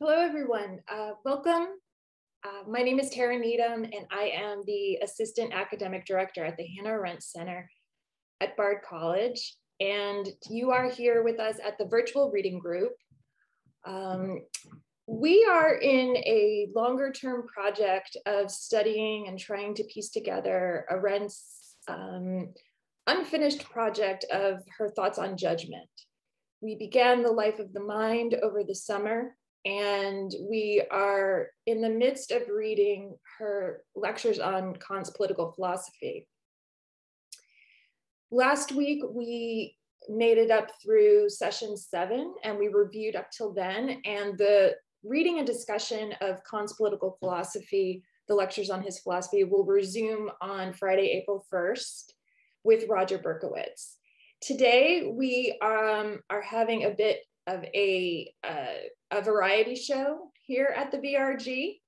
Hello, everyone. Welcome. My name is Tara Needham, and I am the Assistant Academic Director at the Hannah Arendt Center at Bard College. And you are here with us at the virtual reading group. We are in a longer-term project of studying and trying to piece together Arendt's unfinished project of her thoughts on judgment. We began the life of the mind over the summer, and we are in the midst of reading her lectures on Kant's political philosophy. Last week, we made it up through session 7, and we reviewed up till then, and the reading and discussion of Kant's political philosophy, the lectures on his philosophy, will resume on Friday, April 1st with Roger Berkowitz. Today, we are having a bit of a variety show here at the VRG.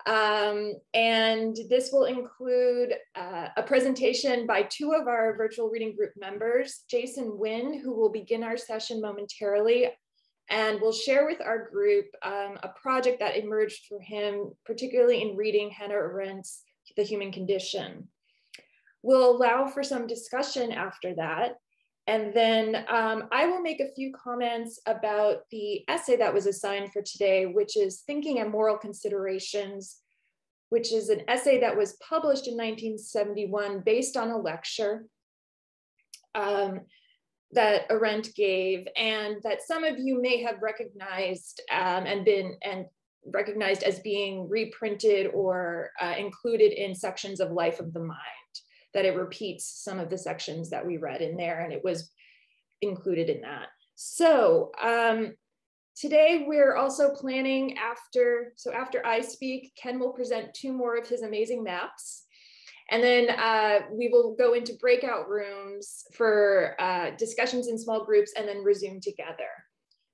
And this will include a presentation by 2 of our virtual reading group members, Jason Wynn, who will begin our session momentarily, and will share with our group a project that emerged for him, particularly in reading Hannah Arendt's The Human Condition. We'll allow for some discussion after that. And then I will make a few comments about the essay that was assigned for today, which is Thinking and Moral Considerations, which is an essay that was published in 1971 based on a lecture that Arendt gave, and that some of you may have recognized and recognized as being reprinted or included in sections of Life of the Mind, that it repeats some of the sections that we read in there, and it was included in that. So today we're also planning after I speak, Ken will present 2 more of his amazing maps. And then we will go into breakout rooms for discussions in small groups and then resume together.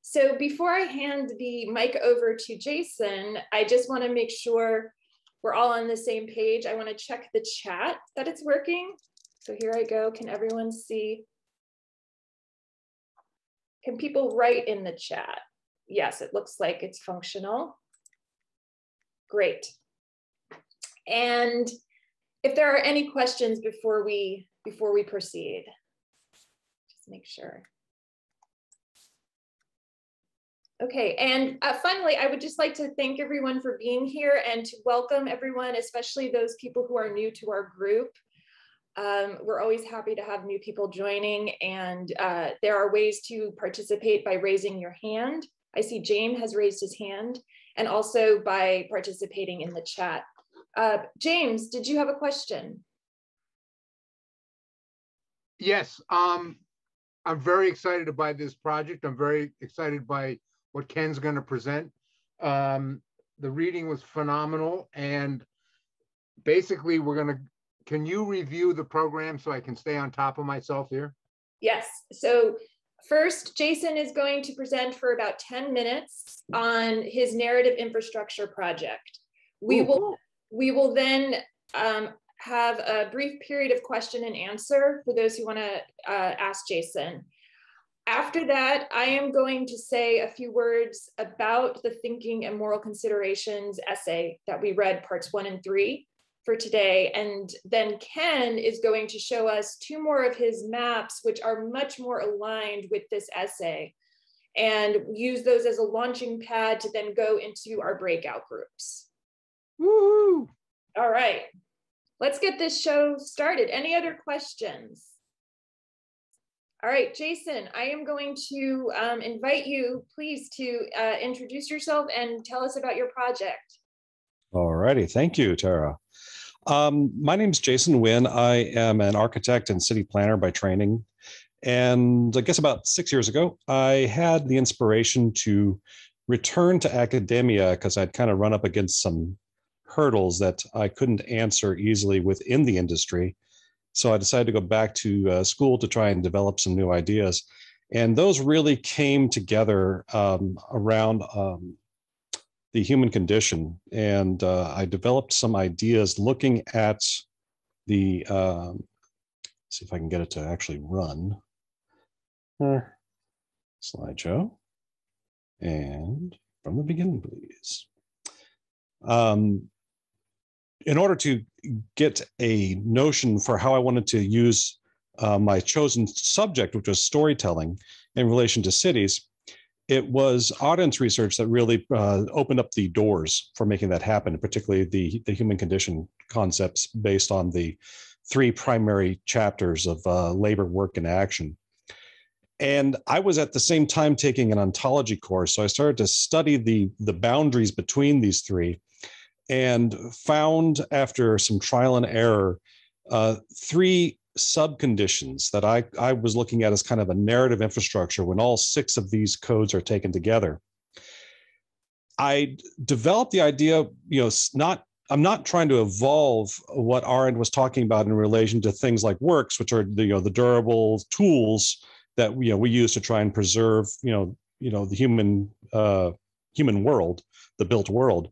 So before I hand the mic over to Jason, I just want to make sure we're all on the same page. I want to check the chat that it's working. So here I go. Can everyone see? Can people write in the chat? Yes, it looks like it's functional. Great. And if there are any questions before we proceed, just make sure. Okay, and finally, I would just like to thank everyone for being here and to welcome everyone, especially those people who are new to our group. We're always happy to have new people joining, and there are ways to participate by raising your hand. I see James has raised his hand, and also by participating in the chat. James, did you have a question? Yes, I'm very excited by this project. I'm very excited by what Ken's going to present. The reading was phenomenal, and basically can you review the program so I can stay on top of myself here? Yes, so first, Jason is going to present for about 10 minutes on his narrative infrastructure project. We will then have a brief period of question and answer for those who want to ask Jason. After that, I am going to say a few words about the Thinking and Moral Considerations essay that we read parts 1 and 3 for today. And then Ken is going to show us 2 more of his maps, which are much more aligned with this essay, and use those as a launching pad to then go into our breakout groups. Woohoo! All right, let's get this show started. Any other questions? All right, Jason, I am going to invite you, please, to introduce yourself and tell us about your project. All righty, thank you, Tara. My name is Jason Wynn. I am an architect and city planner by training. And I guess about 6 years ago, I had the inspiration to return to academia because I'd kind of run up against some hurdles that I couldn't answer easily within the industry. So I decided to go back to school to try and develop some new ideas. And those really came together around the human condition. And I developed some ideas looking at the, see if I can get it to actually run. Slideshow. And from the beginning, please. In order to get a notion for how I wanted to use my chosen subject, which was storytelling in relation to cities, it was audience research that really opened up the doors for making that happen, particularly the human condition concepts based on the 3 primary chapters of labor, work, and action. And I was at the same time taking an ontology course, so I started to study the boundaries between these 3, and found, after some trial and error, 3 subconditions that I was looking at as kind of a narrative infrastructure when all 6 of these codes are taken together. I developed the idea, I'm not trying to evolve what Arendt was talking about in relation to things like works, which are the durable tools that we use to try and preserve the human world, the built world.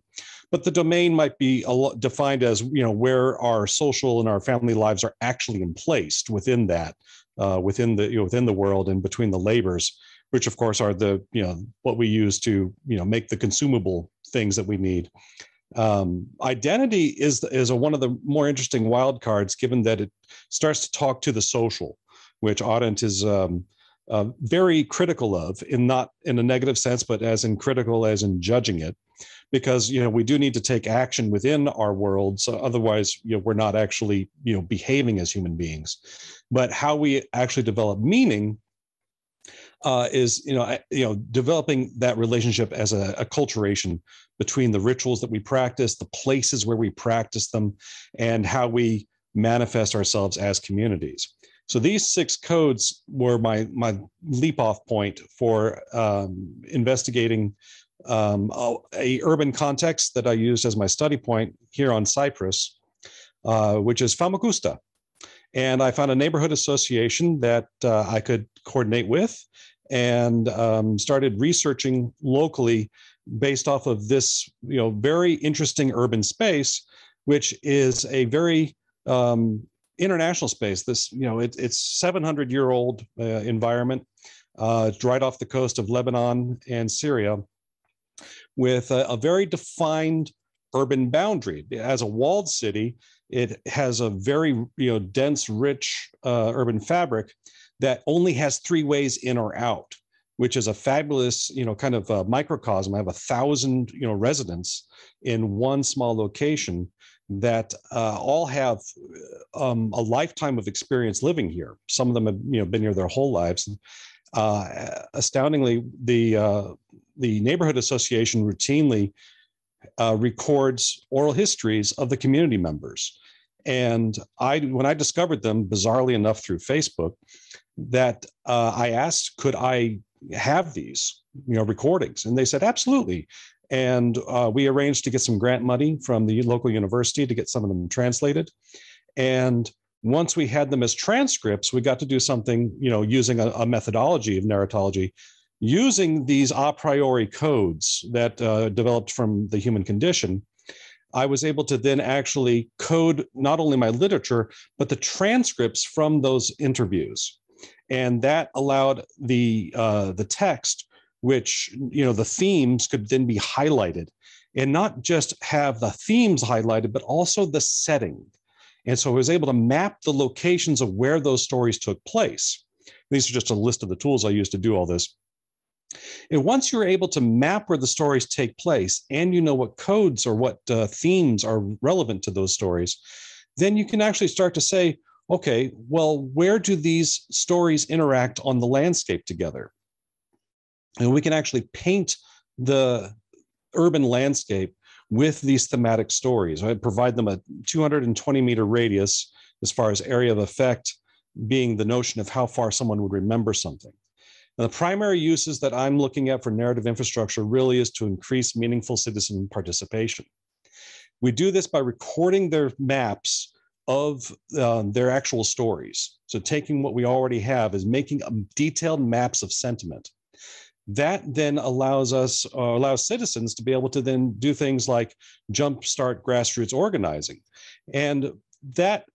But the domain might be defined as where our social and our family lives are actually placed within that, within the world and between the labors, which of course are the what we use to make the consumable things that we need. Identity is one of the more interesting wild cards, given that it starts to talk to the social, which Arendt is very critical of, not in a negative sense, but as in critical as in judging it. Because we do need to take action within our world, so otherwise we're not actually behaving as human beings. But how we actually develop meaning is developing that relationship as a acculturation between the rituals that we practice, the places where we practice them, and how we manifest ourselves as communities. So these 6 codes were my leap off point for investigating a urban context that I used as my study point here on Cyprus, which is Famagusta. And I found a neighborhood association that I could coordinate with, and started researching locally based off of this very interesting urban space, which is a very international space. This it's 700-year-old environment. It's right off the coast of Lebanon and Syria, with a very defined urban boundary. As a walled city, it has a very dense, rich urban fabric that only has 3 ways in or out, which is a fabulous kind of a microcosm. I have 1,000 residents in one small location that all have a lifetime of experience living here. Some of them have been here their whole lives. Astoundingly, the neighborhood association routinely records oral histories of the community members. And when I discovered them, bizarrely enough through Facebook, that I asked, could I have these recordings? And they said, absolutely. And we arranged to get some grant money from the local university to get some of them translated. And once we had them as transcripts, we got to do something, using a methodology of narratology, using these a priori codes that developed from the human condition. I was able to then actually code not only my literature, but the transcripts from those interviews. And that allowed the text, which, the themes could then be highlighted, and not just have the themes highlighted, but also the setting. And so I was able to map the locations of where those stories took place. These are just a list of the tools I use to do all this. And once you're able to map where the stories take place, and what codes or what themes are relevant to those stories, then you can actually start to say, okay, well, where do these stories interact on the landscape together? And we can actually paint the urban landscape with these thematic stories. I provide them a 220-meter radius as far as area of effect being the notion of how far someone would remember something. Now, the primary uses that I'm looking at for narrative infrastructure really is to increase meaningful citizen participation. We do this by recording their maps of their actual stories. So taking what we already have is making detailed maps of sentiment. That then allows citizens to be able to then do things like jumpstart grassroots organizing. And that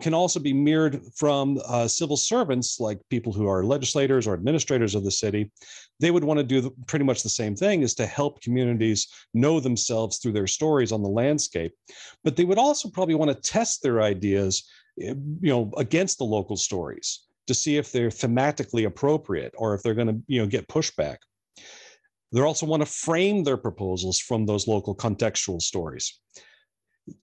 can also be mirrored from civil servants, like people who are legislators or administrators of the city. They would want to do pretty much the same thing, is to help communities know themselves through their stories on the landscape. But they would also probably want to test their ideas, against the local stories to see if they're thematically appropriate or if they're going to, get pushback. They also want to frame their proposals from those local contextual stories.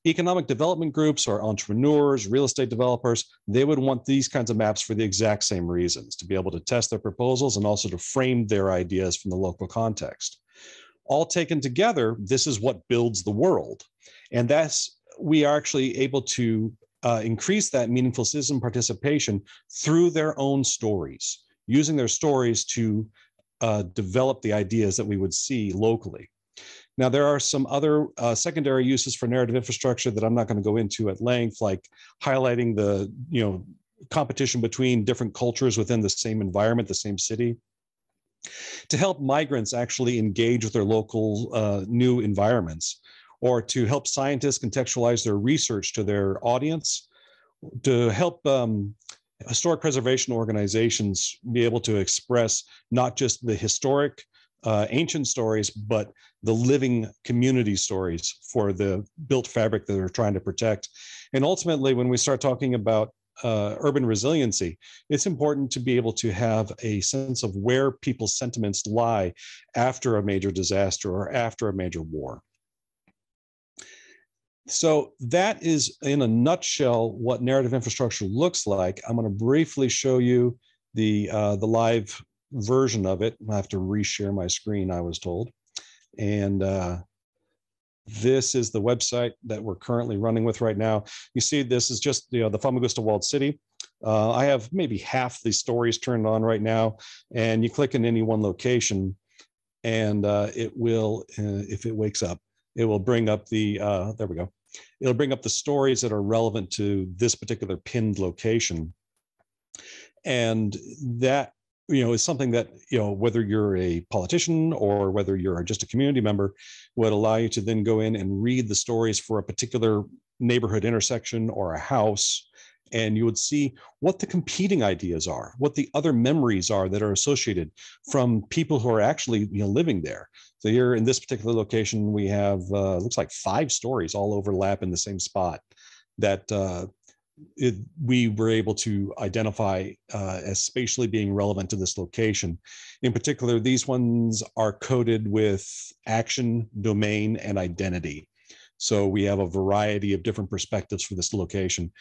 Economic development groups or entrepreneurs, real estate developers, they would want these kinds of maps for the exact same reasons, to be able to test their proposals and also to frame their ideas from the local context. All taken together, this is what builds the world. And we are actually able to increase that meaningful citizen participation through their own stories, using their stories to develop the ideas that we would see locally. Now, there are some other secondary uses for narrative infrastructure that I'm not going to go into at length, like highlighting the competition between different cultures within the same environment, the same city, to help migrants actually engage with their local new environments, or to help scientists contextualize their research to their audience, to help historic preservation organizations be able to express not just the historic ancient stories, but the living community stories for the built fabric that they're trying to protect. And ultimately, when we start talking about urban resiliency, it's important to be able to have a sense of where people's sentiments lie after a major disaster or after a major war. So that is, in a nutshell, what narrative infrastructure looks like. I'm going to briefly show you the live version of it. I have to reshare my screen, I was told. And this is the website that we're currently running with right now. You see, this is just the Famagusta Walled City. I have maybe half the stories turned on right now, and you click in any one location, and it will, if it wakes up, it will bring up the, there we go. It'll bring up the stories that are relevant to this particular pinned location. And that, is something that, whether you're a politician or whether you're just a community member, would allow you to then go in and read the stories for a particular neighborhood intersection or a house. And you would see what the competing ideas are, what the other memories are that are associated from people who are actually, living there. So here in this particular location, we have, looks like 5 stories all overlap in the same spot that we were able to identify as spatially being relevant to this location. In particular, these ones are coded with action, domain, and identity. So we have a variety of different perspectives for this location.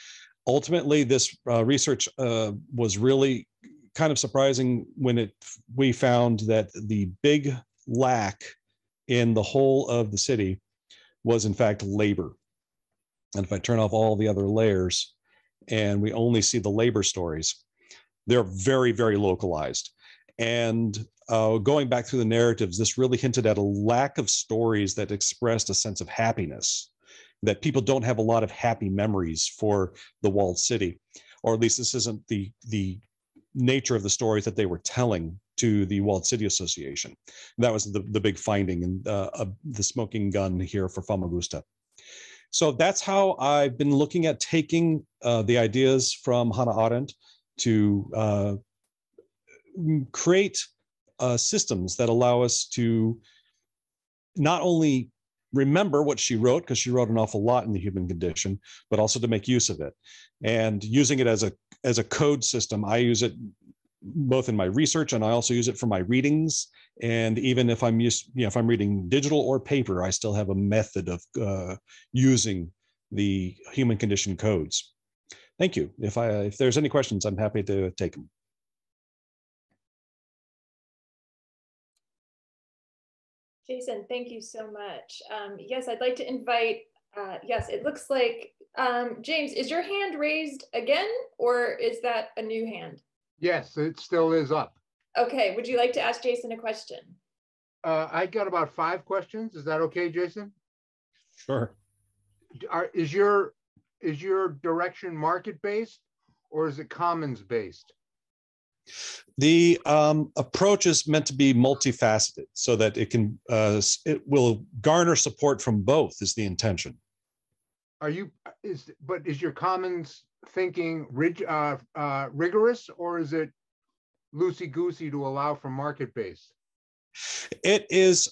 Ultimately, this research was really kind of surprising when we found that the big lack in the whole of the city was, in fact, labor. And if I turn off all the other layers and we only see the labor stories, they're very, very localized. And going back through the narratives, this really hinted at a lack of stories that expressed a sense of happiness, that people don't have a lot of happy memories for the walled city, or at least this isn't the nature of the stories that they were telling to the Walled City Association. That was the big finding in the smoking gun here for Famagusta. So that's how I've been looking at taking the ideas from Hannah Arendt to create systems that allow us to not only remember what she wrote, because she wrote an awful lot in The Human Condition, but also to make use of it. And using it as a code system, I use it both in my research, and I also use it for my readings. And even if I'm if I'm reading digital or paper, I still have a method of using the Human Condition codes. Thank you. If there's any questions, I'm happy to take them. Jason, thank you so much. Yes, I'd like to invite, yes, it looks like, James, is your hand raised again, or is that a new hand? Yes, it still is up. Okay, would you like to ask Jason a question? I got about 5 questions. Is that okay, Jason? Sure. Is your direction market-based or is it commons-based? The approach is meant to be multifaceted so that it can it will garner support from both, is the intention. Is your commons thinking rigorous, or is it loosey-goosey to allow for market-based? It is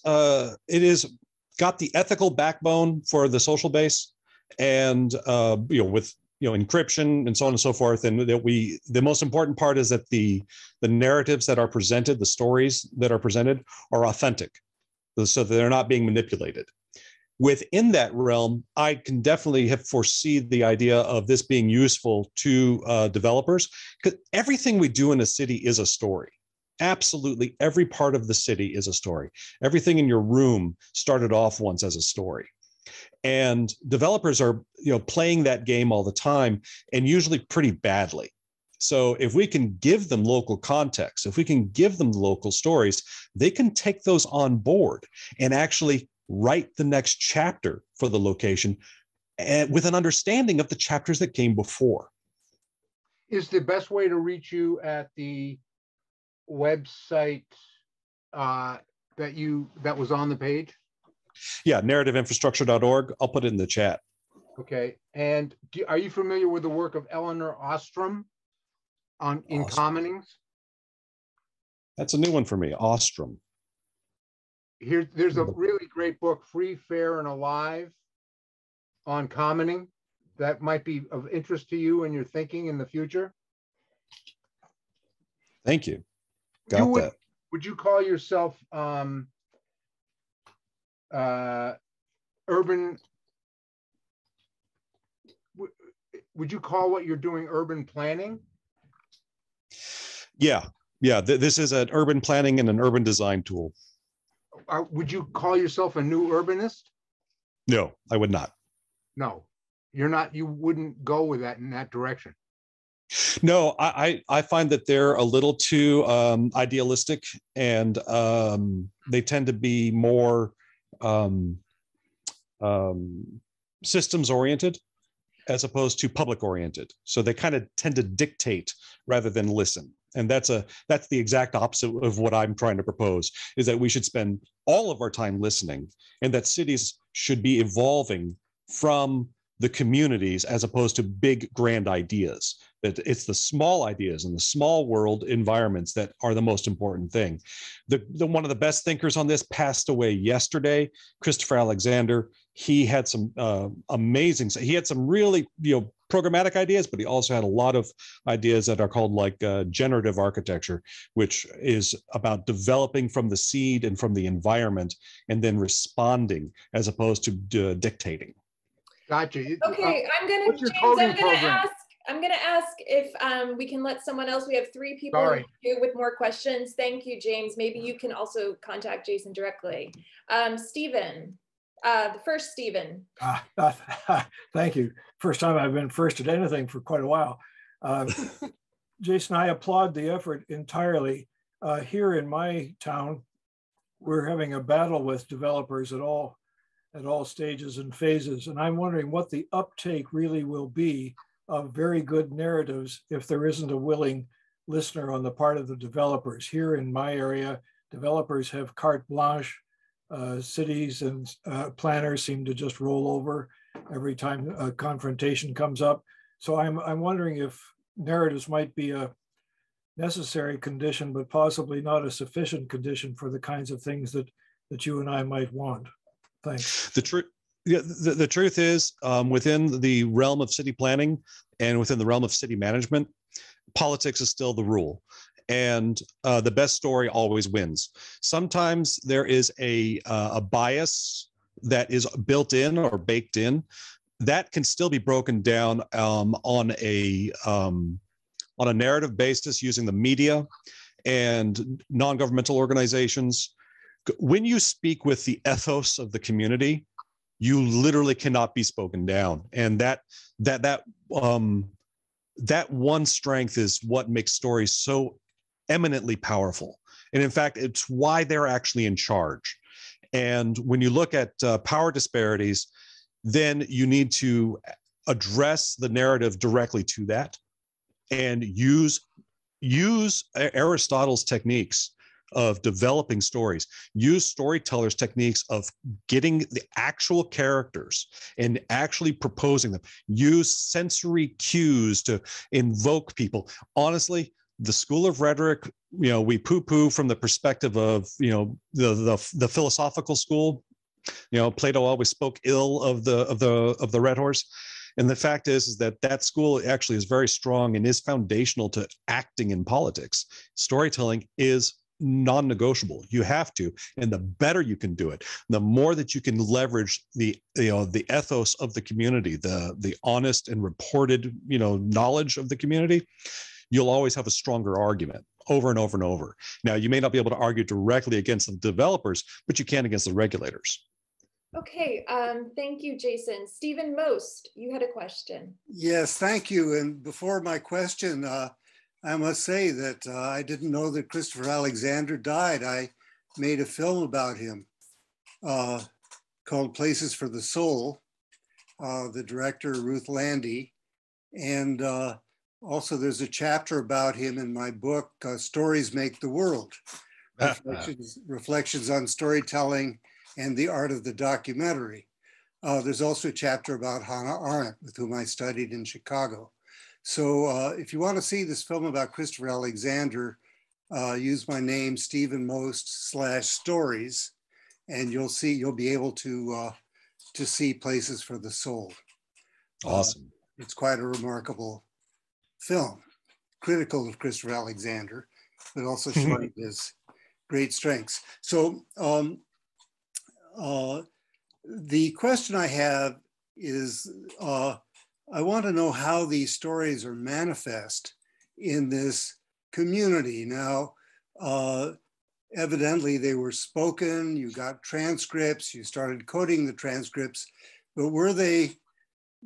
got the ethical backbone for the social base, and with encryption and so on and so forth. And that the most important part is that the narratives that are presented, the stories that are presented, are authentic, so that they're not being manipulated. Within that realm, I can definitely foresee the idea of this being useful to developers, because everything we do in a city is a story. Absolutely every part of the city is a story. Everything in your room started off once as a story. And developers are playing that game all the time, and usually pretty badly. So if we can give them local context, if we can give them local stories, they can take those on board and actually write the next chapter for the location, and with an understanding of the chapters that came before. Is the best way to reach you at the website that was on the page? Yeah, narrativeinfrastructure.org. I'll put it in the chat. Okay. And are you familiar with the work of Elinor Ostrom in Commonings? That's a new one for me, Ostrom. There's a really great book, Free, Fair, and Alive, on commoning, that might be of interest to you and your thinking in the future. Thank you. Got that. Would you call yourself urban? Would you call what you're doing urban planning? Yeah. This is an urban planning and an urban design tool. Would you call yourself a new urbanist? No, I would not. No, you're not. You wouldn't go with that in that direction. No, I find that they're a little too idealistic, and they tend to be more systems oriented as opposed to public oriented. So they kind of tend to dictate rather than listen. And that's the exact opposite of what I'm trying to propose, is that we should spend all of our time listening, and that cities should be evolving from the communities as opposed to big grand ideas. That it's the small ideas and the small world environments that are the most important thing. The one of the best thinkers on this passed away yesterday, Christopher Alexander. He had some amazing, he had some really programmatic ideas, but he also had a lot of ideas that are called like generative architecture, which is about developing from the seed and from the environment and then responding as opposed to dictating. Gotcha. Okay, I'm gonna ask if we can let someone else. We have 3 people with more questions. Thank you, James. Maybe you can also contact Jason directly. Stephen, the first Stephen. Thank you. First time I've been first at anything for quite a while. Jason, I applaud the effort entirely. Here in my town, we're having a battle with developers at all stages and phases. And I'm wondering what the uptake really will be of very good narratives if there isn't a willing listener on the part of the developers. Here in my area, developers have carte blanche. Cities and planners seem to just roll over every time a confrontation comes up. So I'm wondering if narratives might be a necessary condition, but possibly not a sufficient condition for the kinds of things that you and I might want. Thanks. The truth is, within the realm of city planning and within the realm of city management, politics is still the rule. And the best story always wins. Sometimes there is a bias that is built in or baked in that can still be broken down on a narrative basis using the media and non-governmental organizations. When you speak with the ethos of the community, you literally cannot be spoken down. And that one strength is what makes stories so eminently powerful. And in fact, it's why they're actually in charge. And when you look at power disparities, then you need to address the narrative directly to that and use Aristotle's techniques of developing stories. Use storytellers' techniques of getting the actual characters and actually proposing them. Use sensory cues to invoke people. Honestly, the School of Rhetoric, we poo-poo from the perspective of, the philosophical school. Plato always spoke ill of the Red Horse. And the fact is that school actually is very strong and is foundational to acting in politics. Storytelling is non-negotiable. You have to, and the better you can do it, the more that you can leverage the ethos of the community, the honest and reported knowledge of the community, you'll always have a stronger argument over and over and over. Now, you may not be able to argue directly against the developers, but you can against the regulators. Okay, thank you, Jason. Stephen Most, you had a question. Yes, thank you. And before my question, I must say that I didn't know that Christopher Alexander died. I made a film about him called Places for the Soul, the director, Ruth Landy. And also there's a chapter about him in my book, Stories Make the World, reflections on storytelling and the art of the documentary. There's also a chapter about Hannah Arendt, with whom I studied in Chicago. So if you want to see this film about Christopher Alexander, use my name, Stephen Most /stories, and you'll be able to see Places for the Soul. Awesome. It's quite a remarkable film, critical of Christopher Alexander, but also showing his great strengths. So the question I have is, I want to know how these stories are manifest in this community. Now, evidently they were spoken, you got transcripts, you started coding the transcripts, but were they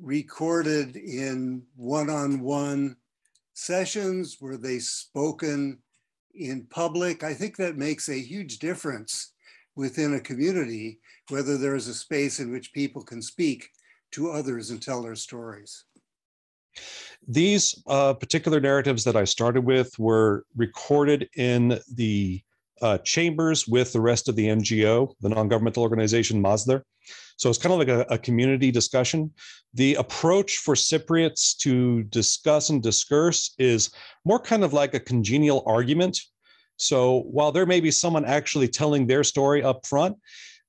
recorded in one-on-one sessions? Were they spoken in public? I think that makes a huge difference within a community, whether there is a space in which people can speak to others and tell their stories. These particular narratives that I started with were recorded in the chambers with the rest of the NGO, the non-governmental organization Masdar. So it's kind of like a community discussion. The approach for Cypriots to discuss and discourse is more kind of like a congenial argument. So while there may be someone actually telling their story up front,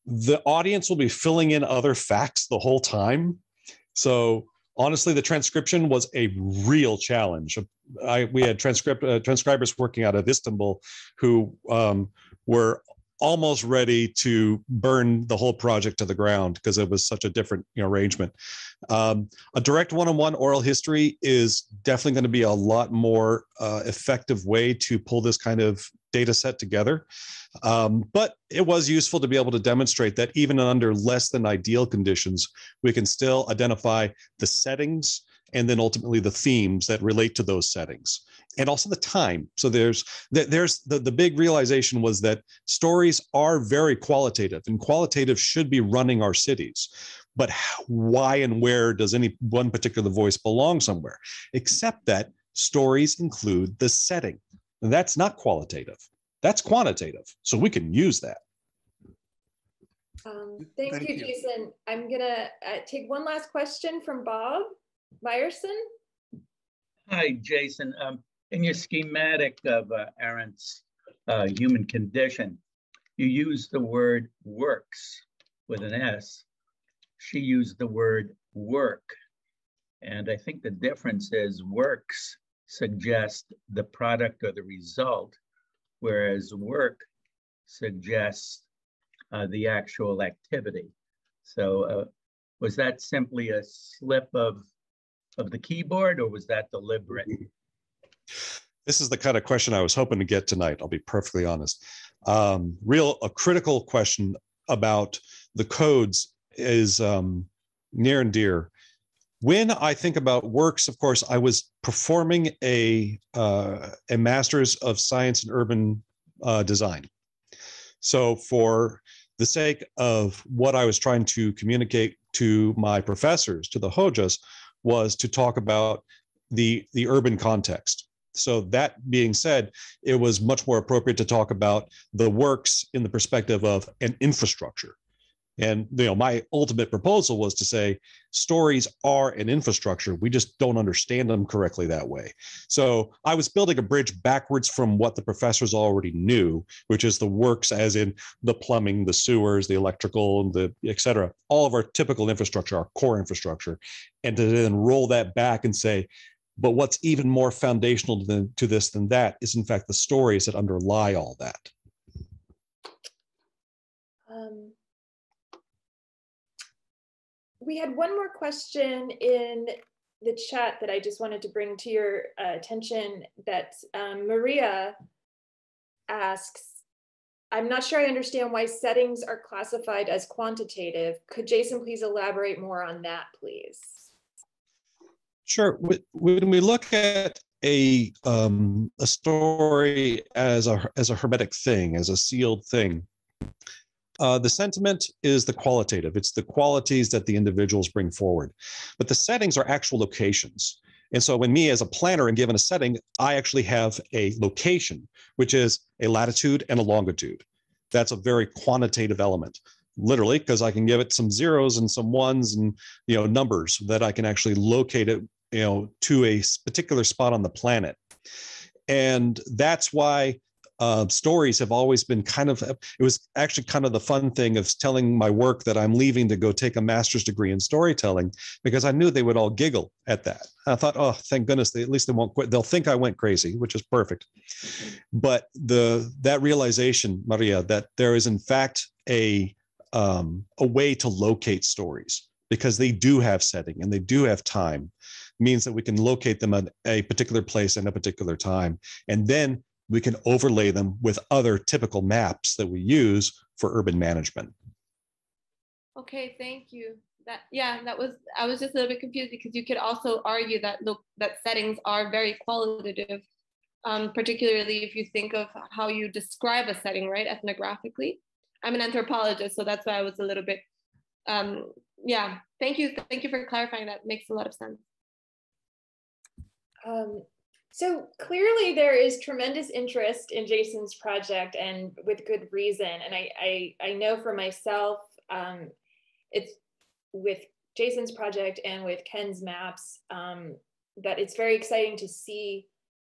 the audience will be filling in other facts the whole time. So honestly, the transcription was a real challenge. We had transcribers working out of Istanbul who were almost ready to burn the whole project to the ground because it was such a different arrangement. A direct one-on-one oral history is definitely going to be a lot more effective way to pull this kind of data set together. But it was useful to be able to demonstrate that even under less than ideal conditions, we can still identify the settings and then ultimately the themes that relate to those settings, and also the time. So there's the big realization was that stories are very qualitative, and qualitative should be running our cities. But why and where does any one particular voice belong somewhere? Except that stories include the setting. And that's not qualitative. That's quantitative. So we can use that. Thank you, Jason. I'm going to take one last question from Bob Meyerson. Hi, Jason. In your schematic of Arendt's human condition, you use the word works with an S. She used the word work. And I think the difference is works suggest the product or the result, whereas work suggests the actual activity. So was that simply a slip of the keyboard, or was that deliberate? This is the kind of question I was hoping to get tonight, I'll be perfectly honest. A critical question about the codes is near and dear. When I think about works, of course, I was performing a Master's of Science in Urban Design. So for the sake of what I was trying to communicate to my professors, to the Hojas, was to talk about the urban context. So that being said, it was much more appropriate to talk about the works in the perspective of an infrastructure. And my ultimate proposal was to say stories are an infrastructure. We just don't understand them correctly that way. So I was building a bridge backwards from what the professors already knew, which is the works as in the plumbing, the sewers, the electrical, the et cetera, all of our typical infrastructure, our core infrastructure, and to then roll that back and say, but what's even more foundational to this than that is in fact the stories that underlie all that. We had one more question in the chat that I just wanted to bring to your attention, that Maria asks, I'm not sure I understand why settings are classified as quantitative. Could Jason please elaborate more on that, please? Sure. When we look at a story as a hermetic thing, as a sealed thing, the sentiment is the qualitative. It's the qualities that the individuals bring forward. But the settings are actual locations. And so when me as a planner am given a setting, I actually have a location, which is a latitude and a longitude. That's a very quantitative element, literally, because I can give it some zeros and some ones and numbers that I can actually locate it to a particular spot on the planet. And that's why stories have always been it was actually kind of the fun thing of telling my work that I'm leaving to go take a master's degree in storytelling, because I knew they would all giggle at that. I thought, oh, thank goodness, at least they won't quit. They'll think I went crazy, which is perfect. But that realization, Maria, that there is in fact a way to locate stories, because they do have setting and they do have time, means that we can locate them at a particular place and a particular time. And then we can overlay them with other typical maps that we use for urban management. Okay, thank you. I was just a little bit confused, because you could also argue that that settings are very qualitative, particularly if you think of how you describe a setting, right, ethnographically. I'm an anthropologist, so that's why I was a little bit, thank you for clarifying that. Makes a lot of sense. So clearly there is tremendous interest in Jason's project, and with good reason. And I know for myself, it's with Jason's project and with Ken's maps, that it's very exciting to see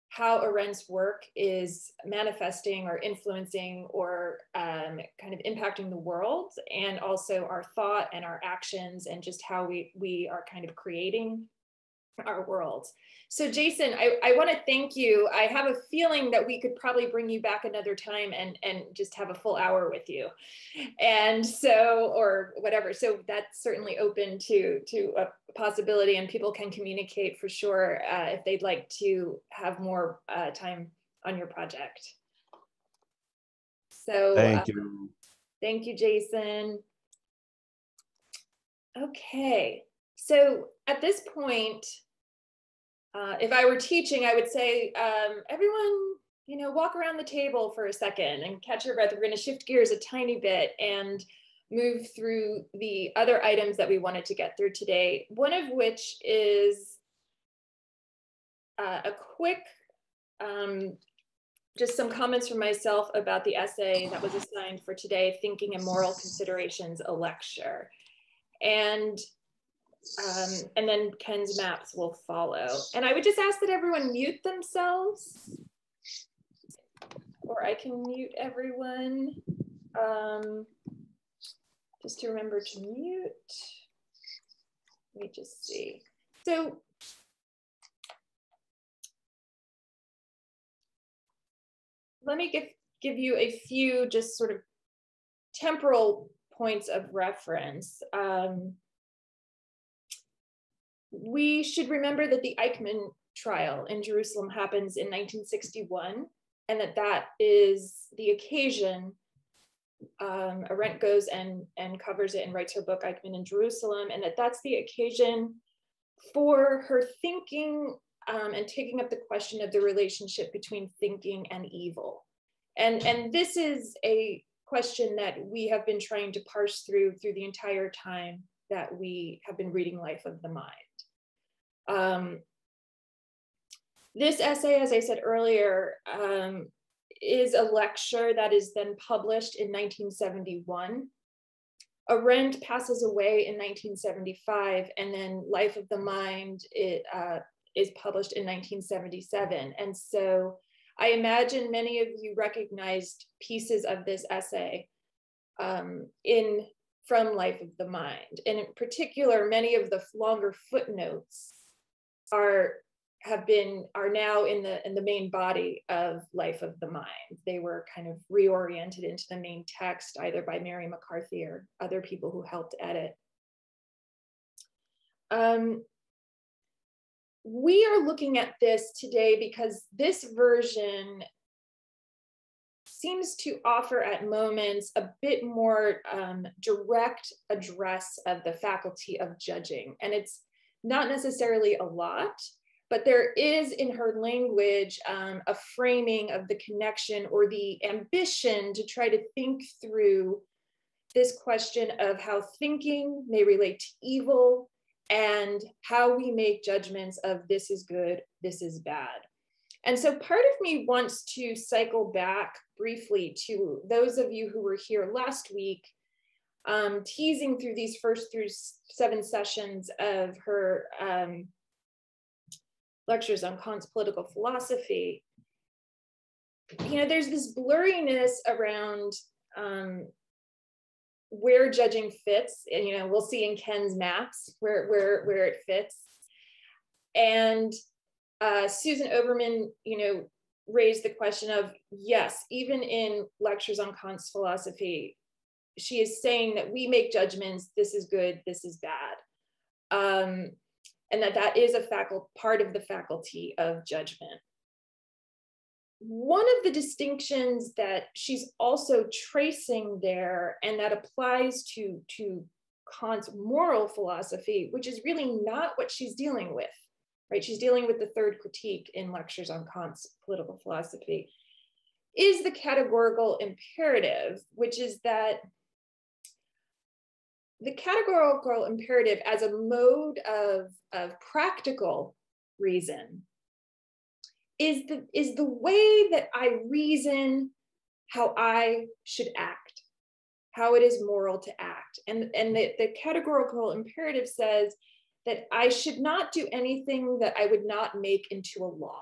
how Arendt's work is manifesting or influencing or kind of impacting the world, and also our thought and our actions, and just how we are kind of creating our world. So Jason, I want to thank you. I have a feeling that we could probably bring you back another time and just have a full hour with you, and so, or whatever. So that's certainly open to a possibility, and people can communicate for sure if they'd like to have more time on your project. So thank you. Thank you, Jason. Okay, so at this point, if I were teaching, I would say, everyone, walk around the table for a second and catch your breath. We're going to shift gears a tiny bit and move through the other items that we wanted to get through today. One of which is a quick, just some comments from myself about the essay that was assigned for today, Thinking and Moral Considerations, a lecture. And then Ken's maps will follow. And I would just ask that everyone mute themselves, or I can mute everyone. Just to remember to mute. Let me just see. So let me give you a few just sort of temporal points of reference. We should remember that the Eichmann trial in Jerusalem happens in 1961, and that is the occasion. Arendt goes and covers it and writes her book, Eichmann in Jerusalem, and that's the occasion for her thinking and taking up the question of the relationship between thinking and evil. And this is a question that we have been trying to parse through the entire time that we have been reading Life of the Mind. This essay, as I said earlier, is a lecture that is then published in 1971. Arendt passes away in 1975, and then Life of the Mind is published in 1977. And so I imagine many of you recognized pieces of this essay from Life of the Mind. And in particular, many of the longer footnotes are now in the main body of Life of the Mind. They were kind of reoriented into the main text, either by Mary McCarthy or other people who helped edit. We are looking at this today because this version seems to offer at moments a bit more direct address of the faculty of judging. And it's not necessarily a lot, but there is in her language a framing of the connection or the ambition to try to think through this question of how thinking may relate to evil and how we make judgments of this is good, this is bad. And so part of me wants to cycle back briefly to those of you who were here last week, teasing through these first through 7 sessions of her lectures on Kant's political philosophy. You know, there's this blurriness around where judging fits, and you know, we'll see in Ken's maps where it fits. And Susan Oberman, you know, raised the question of, yes, even in lectures on Kant's philosophy, she is saying that we make judgments, this is good, this is bad. And that is a part of the faculty of judgment. One of the distinctions that she's also tracing there, and that applies to Kant's moral philosophy, which is really not what she's dealing with, right? She's dealing with the third critique in lectures on Kant's political philosophy, is the categorical imperative, which is that the categorical imperative as a mode of practical reason is the way that I reason how I should act, how it is moral to act. And the categorical imperative says that I should not do anything that I would not make into a law.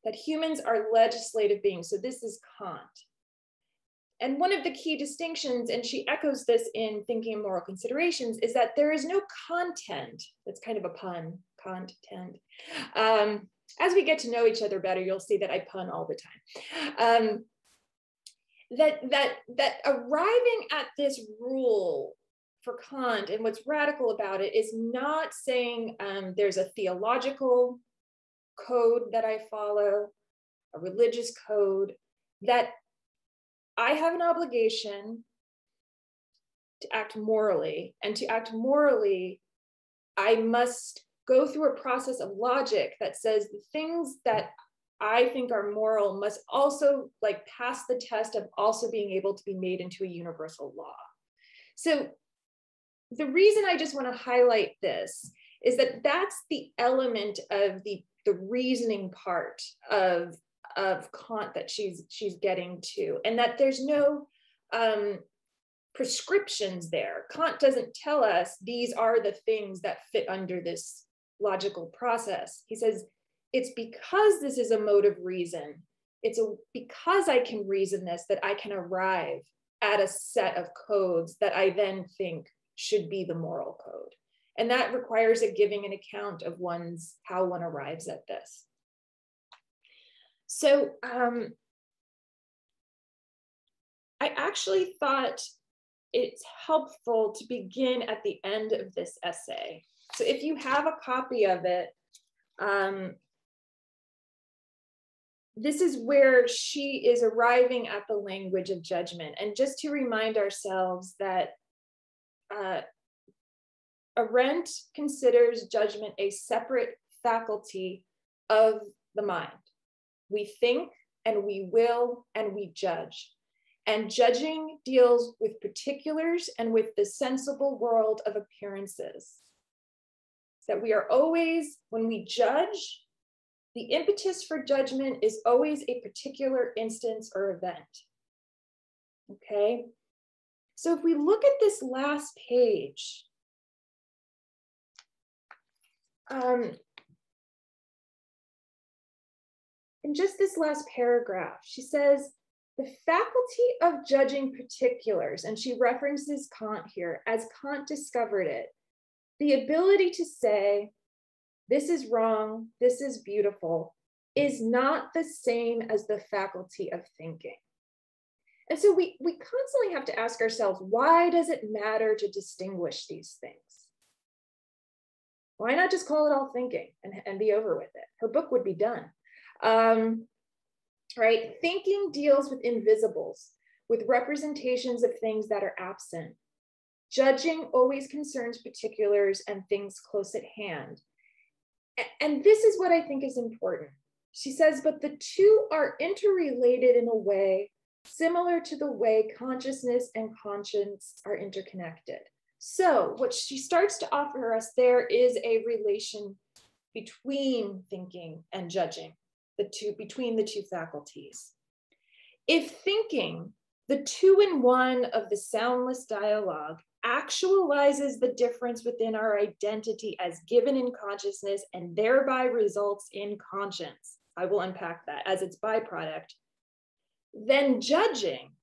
That humans are legislative beings. So this is Kant. And one of the key distinctions, and she echoes this in Thinking and Moral Considerations, is that there is no content. That's kind of a pun, content. As we get to know each other better, you'll see that I pun all the time. That arriving at this rule for Kant, and what's radical about it, is not saying there's a theological code that I follow, a religious code, that I have an obligation to act morally, and to act morally, I must go through a process of logic that says the things that I think are moral must also like pass the test of also being able to be made into a universal law. So the reason I just want to highlight this is that that's the element of the reasoning part of Kant that she's getting to, and that there's no prescriptions there. Kant doesn't tell us these are the things that fit under this logical process. He says it's because this is a mode of reason, because I can reason this, that I can arrive at a set of codes that I then think should be the moral code. And that requires a giving an account of how one arrives at this. So I actually thought it's helpful to begin at the end of this essay. So if you have a copy of it, this is where she is arriving at the language of judgment. And just to remind ourselves that Arendt considers judgment a separate faculty of the mind. We think and we will and we judge. And judging deals with particulars and with the sensible world of appearances. That we are always, when we judge, The impetus for judgment is always a particular instance or event. Okay, so if we look at this last page, in just this last paragraph, she says, the faculty of judging particulars, and she references Kant here, as Kant discovered it, the ability to say, this is wrong, this is beautiful, is not the same as the faculty of thinking. And so we constantly have to ask ourselves, why does it matter to distinguish these things? Why not just call it all thinking and be over with it? Her book would be done. Right? Thinking deals with invisibles, with representations of things that are absent. Judging always concerns particulars and things close at hand. And this is what I think is important. She says, but the two are interrelated in a way similar to the way consciousness and conscience are interconnected. So what she starts to offer us there is a relation between thinking and judging, between the two faculties. If thinking, the two-in-one of the soundless dialogue, actualizes the difference within our identity as given in consciousness and thereby results in conscience, I will unpack that as its byproduct, then judging,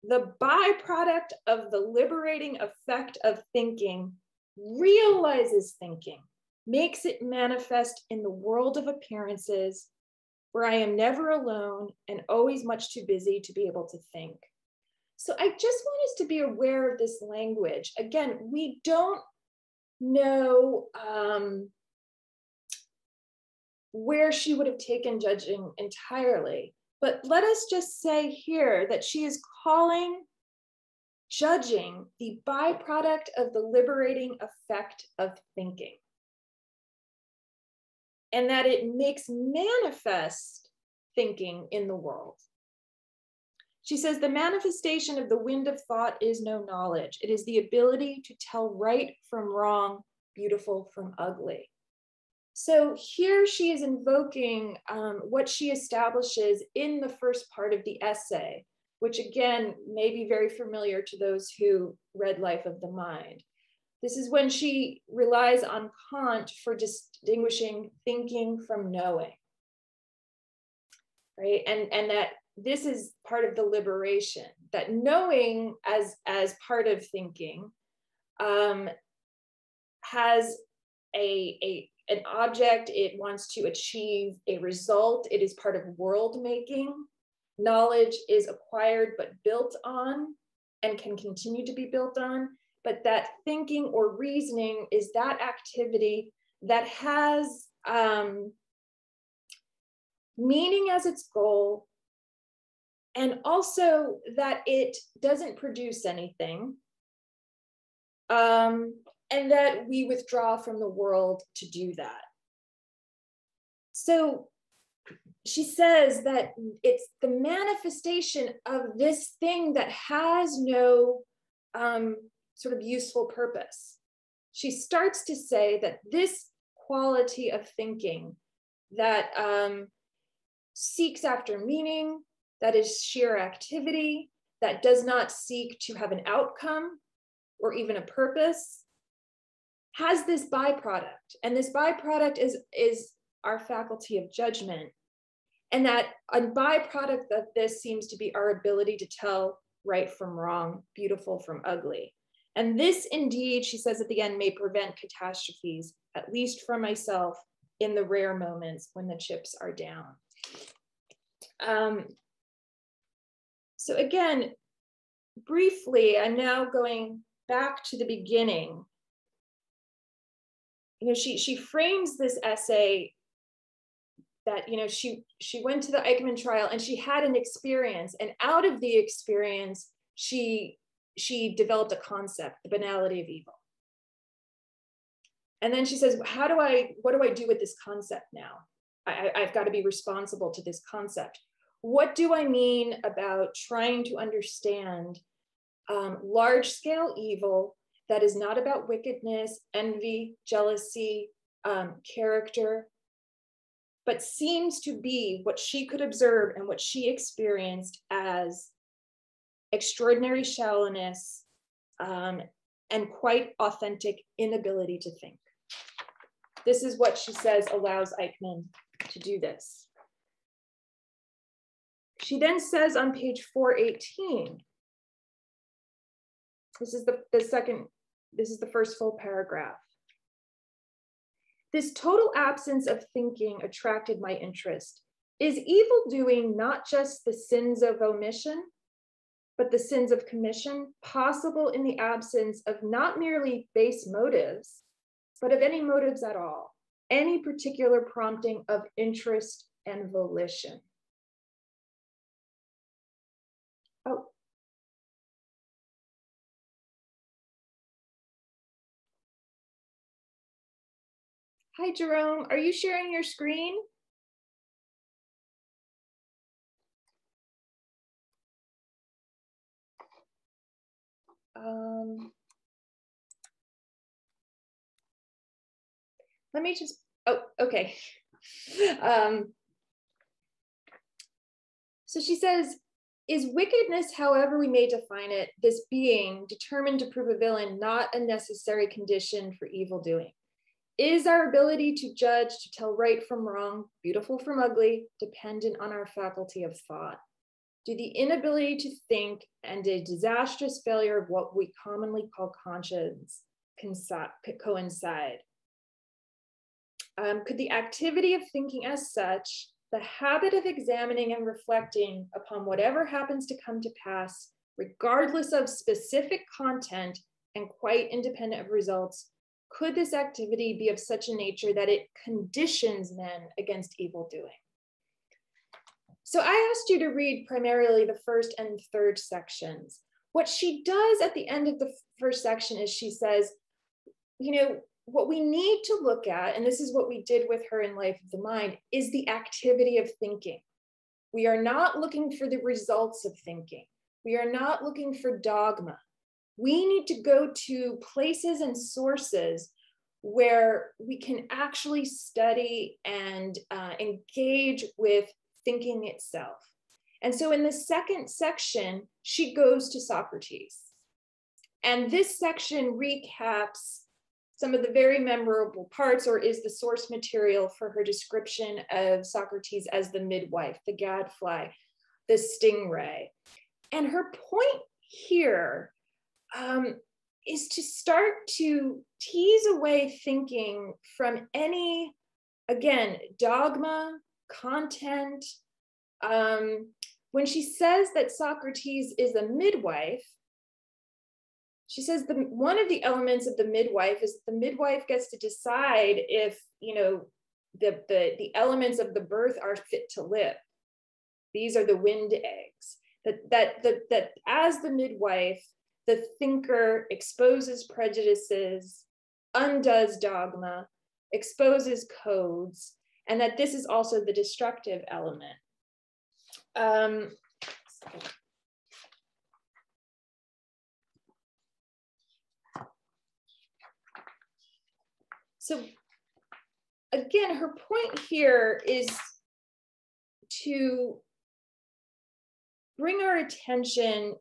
the byproduct of the liberating effect of thinking, realizes thinking, makes it manifest in the world of appearances where I am never alone and always much too busy to be able to think. So I just want us to be aware of this language. Again, we don't know where she would have taken judging entirely, but let us just say here that she is calling judging the byproduct of the liberating effect of thinking, and that it makes manifest thinking in the world. She says, the manifestation of the wind of thought is no knowledge. It is the ability to tell right from wrong, beautiful from ugly. So here she is invoking what she establishes in the first part of the essay, which again, may be very familiar to those who read Life of the Mind. This is when she relies on Kant for distinguishing thinking from knowing, right? And that this is part of the liberation, that knowing as part of thinking has an object, it wants to achieve a result, it is part of world making. Knowledge is acquired but built on and can continue to be built on, but that thinking or reasoning is that activity that has meaning as its goal, and also that it doesn't produce anything, and that we withdraw from the world to do that. So she says that it's the manifestation of this thing that has no sort of useful purpose. She starts to say that this quality of thinking that seeks after meaning, that is sheer activity, that does not seek to have an outcome or even a purpose, has this byproduct. And this byproduct is our faculty of judgment. And that a byproduct of this seems to be our ability to tell right from wrong, beautiful from ugly. And this indeed, she says at the end, may prevent catastrophes, at least for myself, in the rare moments when the chips are down. So again, briefly, I'm now going back to the beginning. You know, she frames this essay that, you know, she went to the Eichmann trial and she had an experience, and out of the experience, she developed a concept, the banality of evil. And then she says, what do I do with this concept now? I've got to be responsible to this concept. What do I mean about trying to understand large scale evil that is not about wickedness, envy, jealousy, character, but seems to be what she could observe and what she experienced as extraordinary shallowness and quite authentic inability to think. This is what she says allows Eichmann to do this. She then says on page 418, this is the first full paragraph. This total absence of thinking attracted my interest. Is evil doing not just the sins of omission, but the sins of commission, possible in the absence of not merely base motives, but of any motives at all, any particular prompting of interest and volition? Oh. Hi, Jerome. Are you sharing your screen? Let me just, oh, okay. So she says, is wickedness, however we may define it, this being determined to prove a villain, not a necessary condition for evil doing? Is our ability to judge, to tell right from wrong, beautiful from ugly, dependent on our faculty of thought? Do the inability to think and a disastrous failure of what we commonly call conscience coincide? Could the activity of thinking as such, the habit of examining and reflecting upon whatever happens to come to pass, regardless of specific content and quite independent of results, could this activity be of such a nature that it conditions men against evil doing? So I asked you to read primarily the first and third sections. What she does at the end of the first section is she says, you know, what we need to look at, and this is what we did with her in Life of the Mind, is the activity of thinking. We are not looking for the results of thinking. We are not looking for dogma. We need to go to places and sources where we can actually study and engage with thinking itself. And so in the second section, she goes to Socrates. And this section recaps some of the very memorable parts, or is the source material for her description of Socrates as the midwife, the gadfly, the stingray. And her point here is to start to tease away thinking from any, again, dogma, content. When she says that Socrates is a midwife, she says one of the elements of the midwife is the midwife gets to decide if, you know, the elements of the birth are fit to live. These are the wind eggs. That as the midwife, the thinker exposes prejudices, undoes dogma, exposes codes, and that this is also the destructive element. So again, her point here is to bring our attention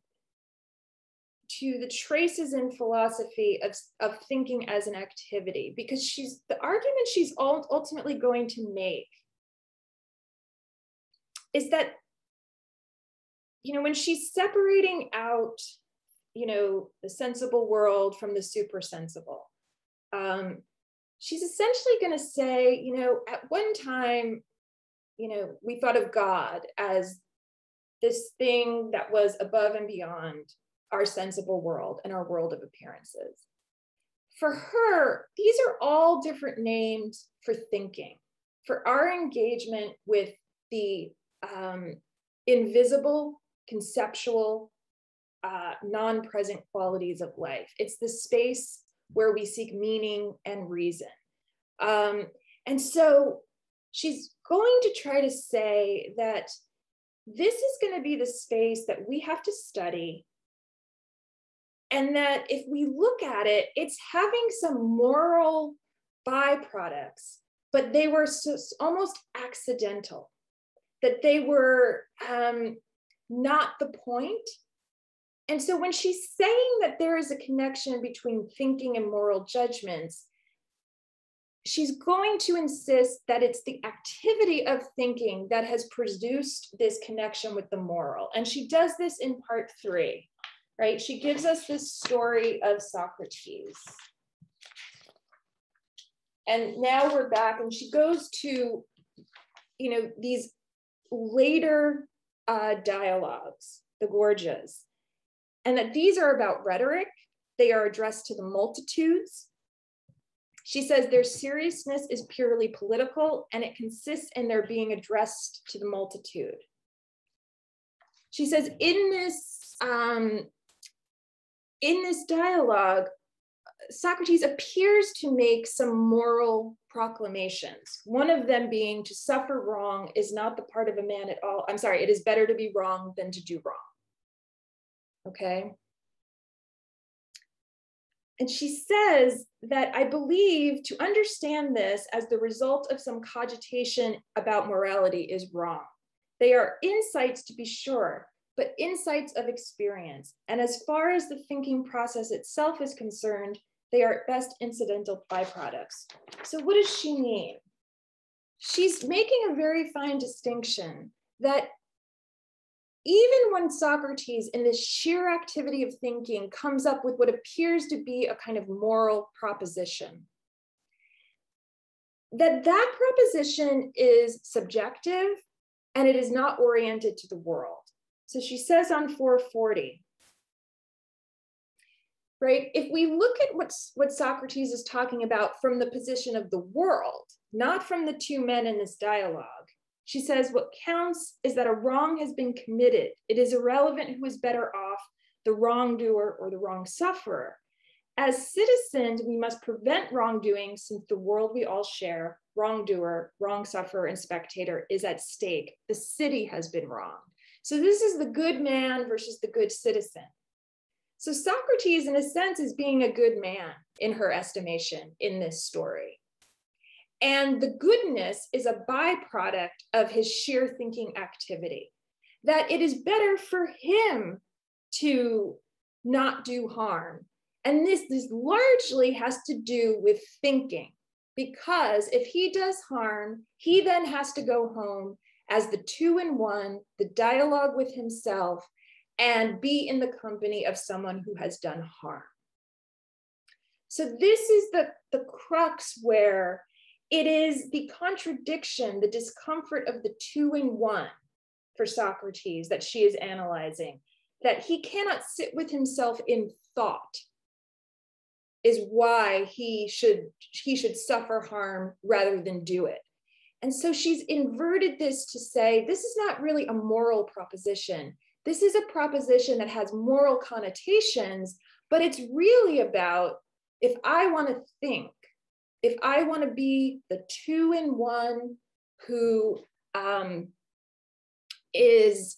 to the traces in philosophy of thinking as an activity, because the argument she's ultimately going to make is that, you know, when she's separating out, you know, the sensible world from the supersensible, she's essentially going to say, you know, at one time, you know, we thought of God as this thing that was above and beyond our sensible world and our world of appearances. For her, these are all different names for thinking, for our engagement with the invisible, conceptual, non-present qualities of life. It's the space where we seek meaning and reason. And so she's going to try to say that this is going to be the space that we have to study, and that if we look at it, it's having some moral byproducts but they were almost accidental, that they were not the point. And so when she's saying that there is a connection between thinking and moral judgments, she's going to insist that it's the activity of thinking that has produced this connection with the moral. And she does this in part 3, right? She gives us this story of Socrates. And now we're back, and she goes to, these later dialogues, the Gorgias, and that these are about rhetoric. They are addressed to the multitudes. She says their seriousness is purely political, and it consists in their being addressed to the multitude. She says in this dialogue, Socrates appears to make some moral proclamations. One of them being, to suffer wrong is not the part of a man at all. I'm sorry, it is better to be wrong than to do wrong. Okay. And she says that I believe to understand this as the result of some cogitation about morality is wrong. They are insights, to be sure, but insights of experience. And as far as the thinking process itself is concerned, they are at best incidental byproducts. So what does she mean? She's making a very fine distinction that even when Socrates, in this sheer activity of thinking, comes up with what appears to be a kind of moral proposition, that proposition is subjective and it is not oriented to the world. So she says on 440, right? If we look at what Socrates is talking about from the position of the world, not from the two men in this dialogue, she says what counts is that a wrong has been committed. It is irrelevant who is better off, the wrongdoer or the wrong sufferer. As citizens, we must prevent wrongdoing, since the world we all share, wrongdoer, wrong sufferer, and spectator, is at stake. The city has been wronged. So this is the good man versus the good citizen. So Socrates, in a sense, is being a good man in her estimation in this story. And the goodness is a byproduct of his sheer thinking activity, that it is better for him to not do harm. And this largely has to do with thinking, because if he does harm, he then has to go home as the 2-in-1, the dialogue with himself, and be in the company of someone who has done harm. So this is the crux where it is the contradiction, the discomfort of the 2-in-1 for Socrates that she is analyzing, that he cannot sit with himself in thought, is why he should suffer harm rather than do it. And so she's inverted this to say, this is not really a moral proposition. This is a proposition that has moral connotations, but it's really about, if I want to think, if I want to be the 2-in-1 who is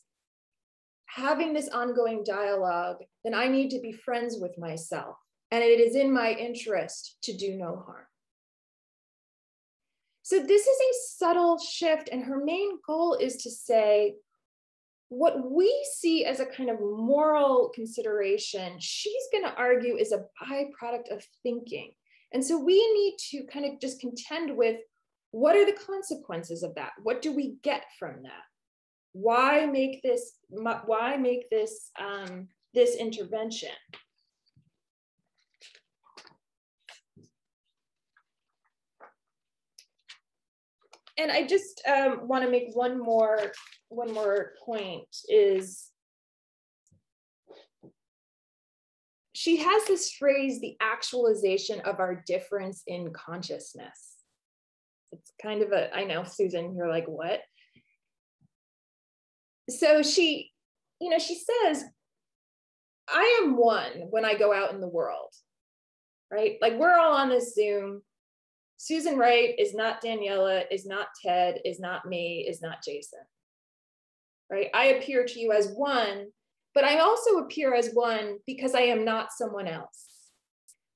having this ongoing dialogue, then I need to be friends with myself. And it is in my interest to do no harm. So this is a subtle shift, and her main goal is to say, what we see as a kind of moral consideration, she's going to argue is a byproduct of thinking. And so we need to kind of just contend with, what are the consequences of that? What do we get from that? Why make this this intervention? And I just want to make one more point, is she has this phrase, the actualization of our difference in consciousness. It's kind of I know, Susan, you're like, what? So she says, I am one when I go out in the world, right? Like, we're all on this Zoom. Susan Wright is not Daniela, is not Ted, is not me, is not Jason, right? I appear to you as one, but I also appear as one because I am not someone else.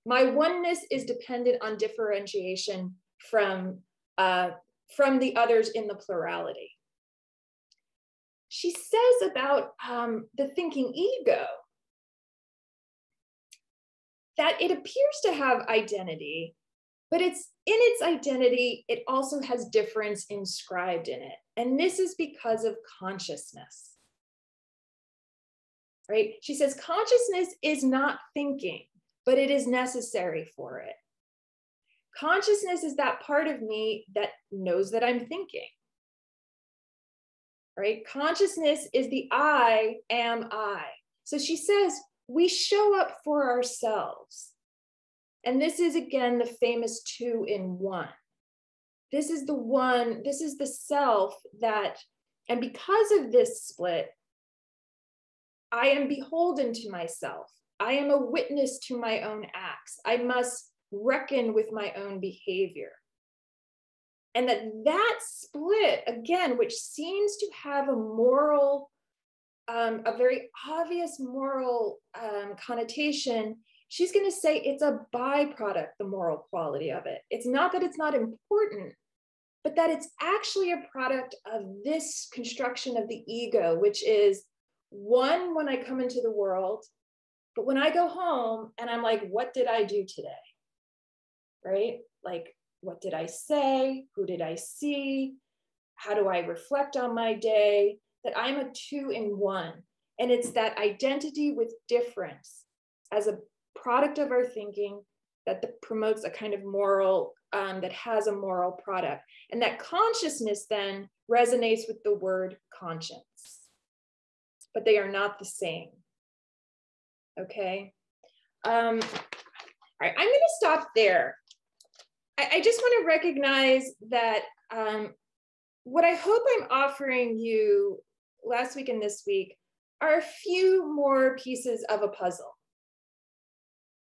My oneness is dependent on differentiation from from the others in the plurality. She says about the thinking ego that it appears to have identity, but in its identity, it also has difference inscribed in it. And this is because of consciousness, right? She says consciousness is not thinking, but it is necessary for it. Consciousness is that part of me that knows that I'm thinking, right? Consciousness is the I am I. So she says we show up for ourselves. And this is, again, the famous 2 in 1. This is the one, this is the self that, and because of this split, I am beholden to myself. I am a witness to my own acts. I must reckon with my own behavior. And that split, again, which seems to have a moral, a very obvious moral connotation, she's going to say it's a byproduct, the moral quality of it. It's not that it's not important, but that it's actually a product of this construction of the ego, which is one, when I come into the world, but when I go home and I'm like, what did I do today? Right? Like, what did I say? Who did I see? How do I reflect on my day? That I'm a 2 in 1. And it's that identity with difference as a product of our thinking that promotes a kind of moral, that has a moral product. And that consciousness then resonates with the word conscience, but they are not the same. Okay. All right, I'm going to stop there. I just want to recognize that what I hope I'm offering you last week and this week are a few more pieces of a puzzle.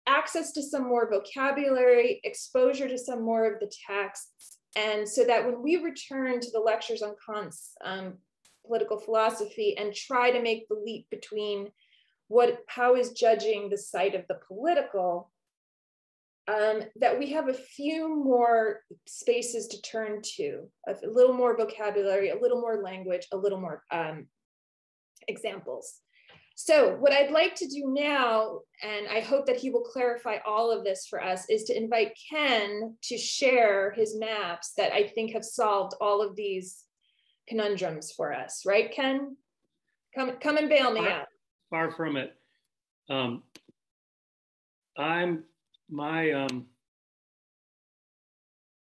Access to some more vocabulary, exposure to some more of the texts, and so that when we return to the lectures on Kant's political philosophy and try to make the leap between how is judging the site of the political, that we have a few more spaces to turn to, a little more vocabulary, a little more language, a little more examples. So what I'd like to do now, and I hope that he will clarify all of this for us, is to invite Ken to share his maps that I think have solved all of these conundrums for us. Right, Ken? Come and bail me out. Far from it.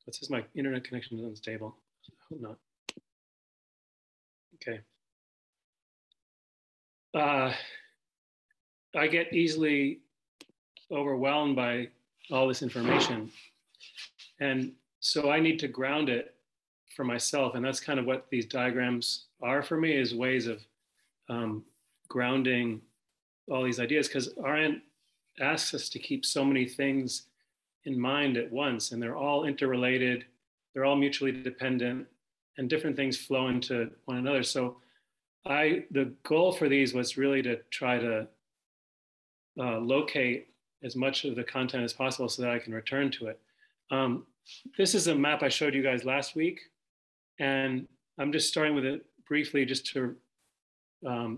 What's this? My internet connection is unstable. I hope not. Okay. I get easily overwhelmed by all this information. And so I need to ground it for myself. And that's kind of what these diagrams are for me, is ways of grounding all these ideas, because Arendt asks us to keep so many things in mind at once, and they're all interrelated, they're all mutually dependent, and different things flow into one another. So the goal for these was really to try to locate as much of the content as possible so that I can return to it. This is a map I showed you guys last week, and I'm just starting with it briefly just to,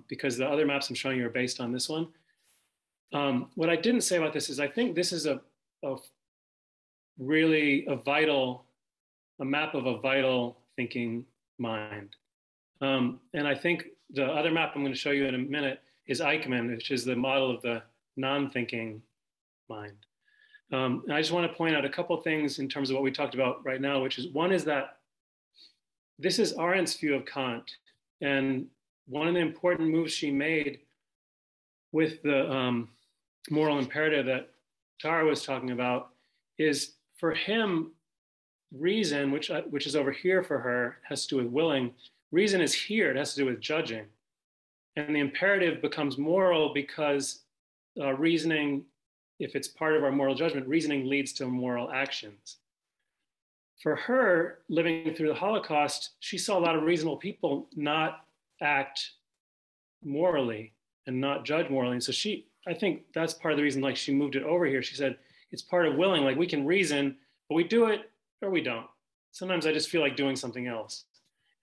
because the other maps I'm showing you are based on this one. What I didn't say about this is I think this is a map of a vital thinking mind. And I think the other map I'm going to show you in a minute is Eichmann, which is the model of the non-thinking mind. And I just want to point out a couple things in terms of what we talked about right now, which is, one is that this is Arendt's view of Kant. And one of the important moves she made with the moral imperative that Tara was talking about is, for him, reason, which is over here for her, has to do with willing. Reason is here, it has to do with judging. And the imperative becomes moral because reasoning, if it's part of our moral judgment, reasoning leads to moral actions. For her, living through the Holocaust, she saw a lot of reasonable people not act morally and not judge morally. And so I think that's part of the reason, like, she moved it over here. She said, it's part of willing, like, we can reason, but we do it or we don't. sometimes I just feel like doing something else.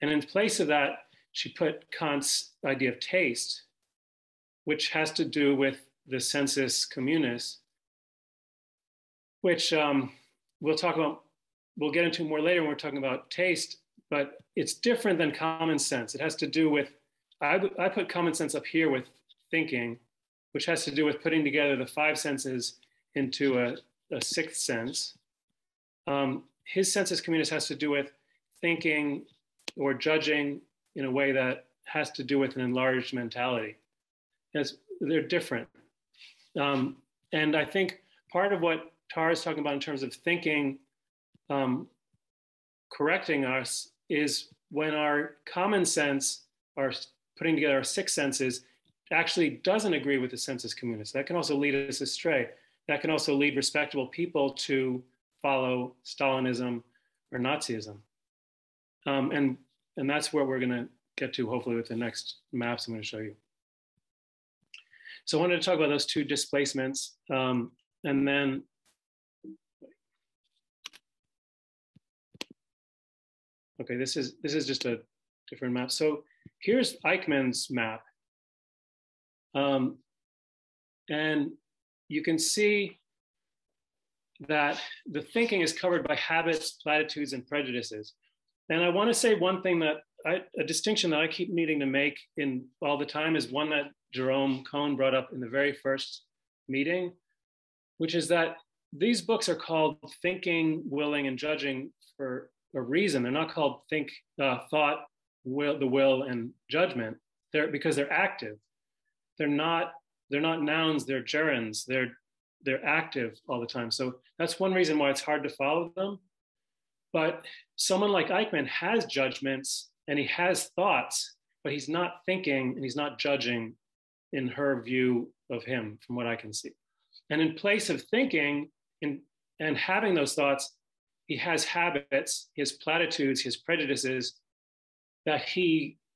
And in place of that, she put Kant's idea of taste, which has to do with the sensus communis, which we'll talk about, we'll get into more later when we're talking about taste, but it's different than common sense. It has to do with, I put common sense up here with thinking, which has to do with putting together the five senses into a sixth sense. His sensus communis has to do with thinking or judging in a way that has to do with an enlarged mentality. They're different. And I think part of what Tara is talking about in terms of thinking, correcting us, is when our common sense, our putting together our six senses, actually doesn't agree with the sensus communis. That can also lead us astray. That can also lead respectable people to follow Stalinism or Nazism. And that's where we're going to get to, hopefully, with the next maps I'm going to show you. So I wanted to talk about those two displacements, and then okay, this is just a different map. So here's Eichmann's map, and you can see that the thinking is covered by habits, platitudes, and prejudices. And I want to say one thing that a distinction that I keep needing to make in all the time is one that Jerome Cohn brought up in the very first meeting, which is that these books are called Thinking, Willing, and Judging for a reason. They're not called Thought, Will, the Will, and Judgment. Because they're active. They're not nouns. They're gerunds. They're active all the time. So that's one reason why it's hard to follow them. But someone like Eichmann has judgments and he has thoughts, but he's not thinking and he's not judging in her view of him, from what I can see. And in place of thinking and having those thoughts, he has habits, his platitudes, his prejudices that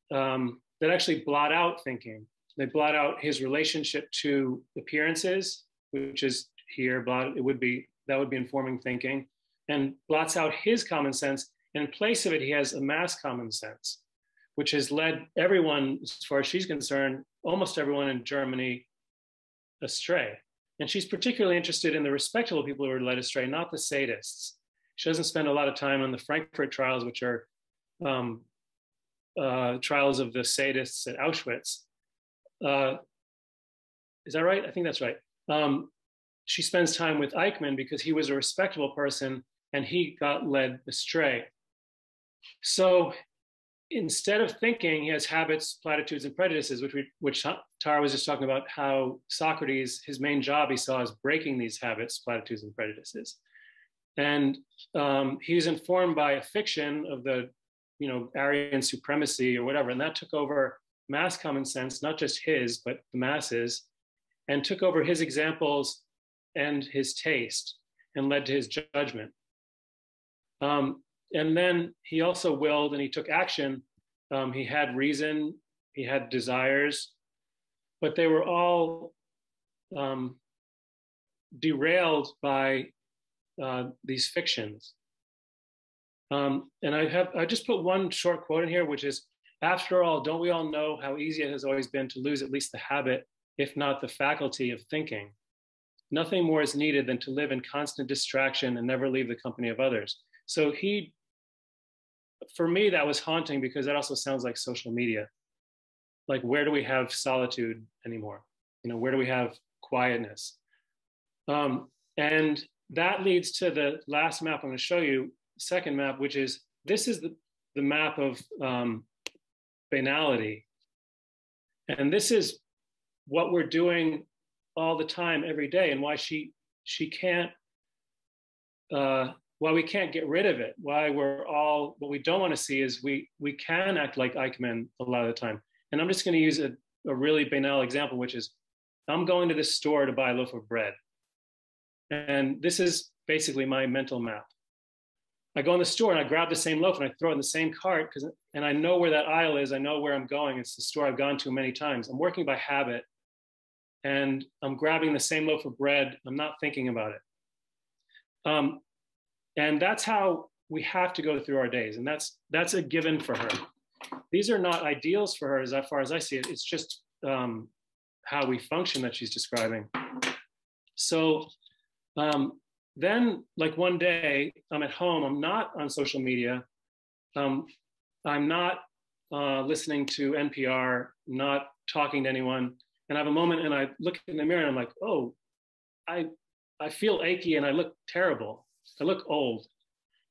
that actually blot out thinking. They blot out his relationship to appearances, which is here, that would be informing thinking, and blots out his common sense. And in place of it, he has a mass common sense, which has led everyone, as far as she's concerned, almost everyone in Germany astray. And she's particularly interested in the respectable people who are led astray, not the sadists. She doesn't spend a lot of time on the Frankfurt trials, which are trials of the sadists at Auschwitz. Is that right? I think that's right. She spends time with Eichmann because he was a respectable person and he got led astray. So instead of thinking, he has habits, platitudes, and prejudices, which Tara was just talking about, how Socrates, his main job he saw is breaking these habits, platitudes, and prejudices. And he was informed by a fiction of the, Aryan supremacy or whatever, and that took over mass common sense, not just his, but the masses, and took over his examples and his taste and led to his judgment. And then he also willed and he took action. He had reason, he had desires, but they were all derailed by these fictions. And I just put one short quote in here, which is, "After all, don't we all know how easy it has always been to lose at least the habit, if not the faculty of thinking? Nothing more is needed than to live in constant distraction and never leave the company of others." So for me, that was haunting because that also sounds like social media. Like, where do we have solitude anymore? Where do we have quietness? And that leads to the last map I'm going to show you, second map, which is, this is the map of banality. And this is what we're doing all the time, every day, and why she can't, why we can't get rid of it, why what we don't want to see is we can act like Eichmann a lot of the time. And I'm just going to use a really banal example, which is, I'm going to this store to buy a loaf of bread. And this is basically my mental map. I go in the store and I grab the same loaf and I throw it in the same cart, and I know where that aisle is. I know where I'm going. It's the store I've gone to many times. I'm working by habit, and I'm grabbing the same loaf of bread. I'm not thinking about it. And that's how we have to go through our days, and that's a given for her. These are not ideals for her as far as I see it. It's just how we function that she's describing. So then, like one day, I'm at home, I'm not on social media, I'm not listening to NPR, not talking to anyone, and I have a moment and I look in the mirror and I'm like, oh, I feel achy and I look terrible. I look old.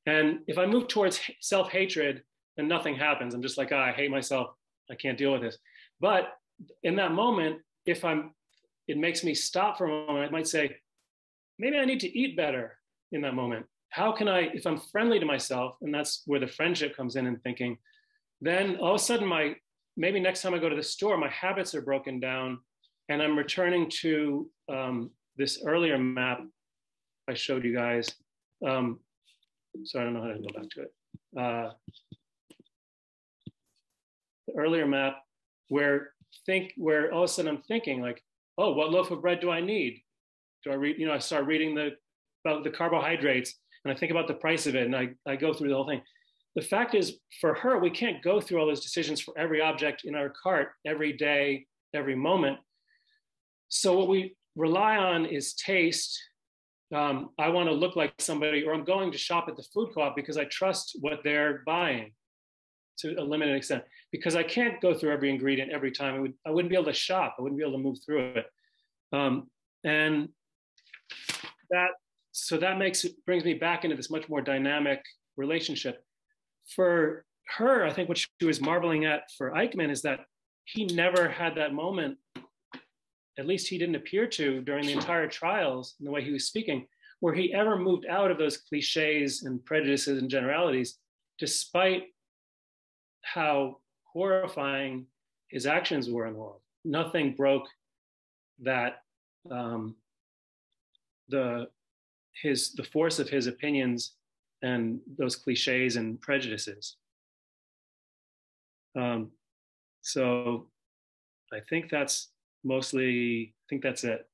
And if I move towards self-hatred, then nothing happens. I'm just like, oh, I hate myself. I can't deal with this. But in that moment, it makes me stop for a moment. I might say, maybe I need to eat better in that moment. How can I, if I'm friendly to myself, and that's where the friendship comes in and thinking, then all of a sudden maybe next time I go to the store, my habits are broken down and I'm returning to this earlier map I showed you guys. So I don't know how to go back to it. The earlier map where all of a sudden I'm thinking like, oh, what loaf of bread do I need? Do I read, I start reading about the carbohydrates and I think about the price of it and I go through the whole thing. The fact is, for her, we can't go through all those decisions for every object in our cart every day, every moment. So what we rely on is taste. I want to look like somebody, or I'm going to shop at the food co-op because I trust what they're buying to a limited extent, because I can't go through every ingredient every time. I wouldn't be able to shop. I wouldn't be able to move through it. And that brings me back into this much more dynamic relationship. For her, I think what she was marveling at for Eichmann is that he never had that moment, at least he didn't appear to during the entire trials in the way he was speaking, where he ever moved out of those cliches and prejudices and generalities, despite how horrifying his actions were in the world. Nothing broke that, the force of his opinions and those cliches and prejudices. So I think that's it.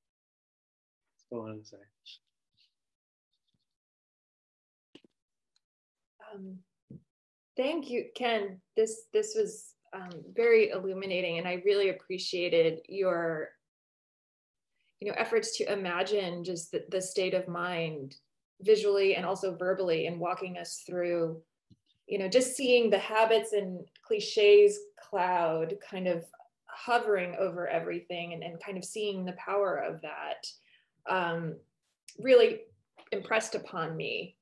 That's all I wanted to say. Thank you, Ken. This was very illuminating, and I really appreciated your efforts to imagine just the state of mind visually and also verbally, and walking us through, just seeing the habits and cliches cloud kind of hovering over everything, and kind of seeing the power of that really impressed upon me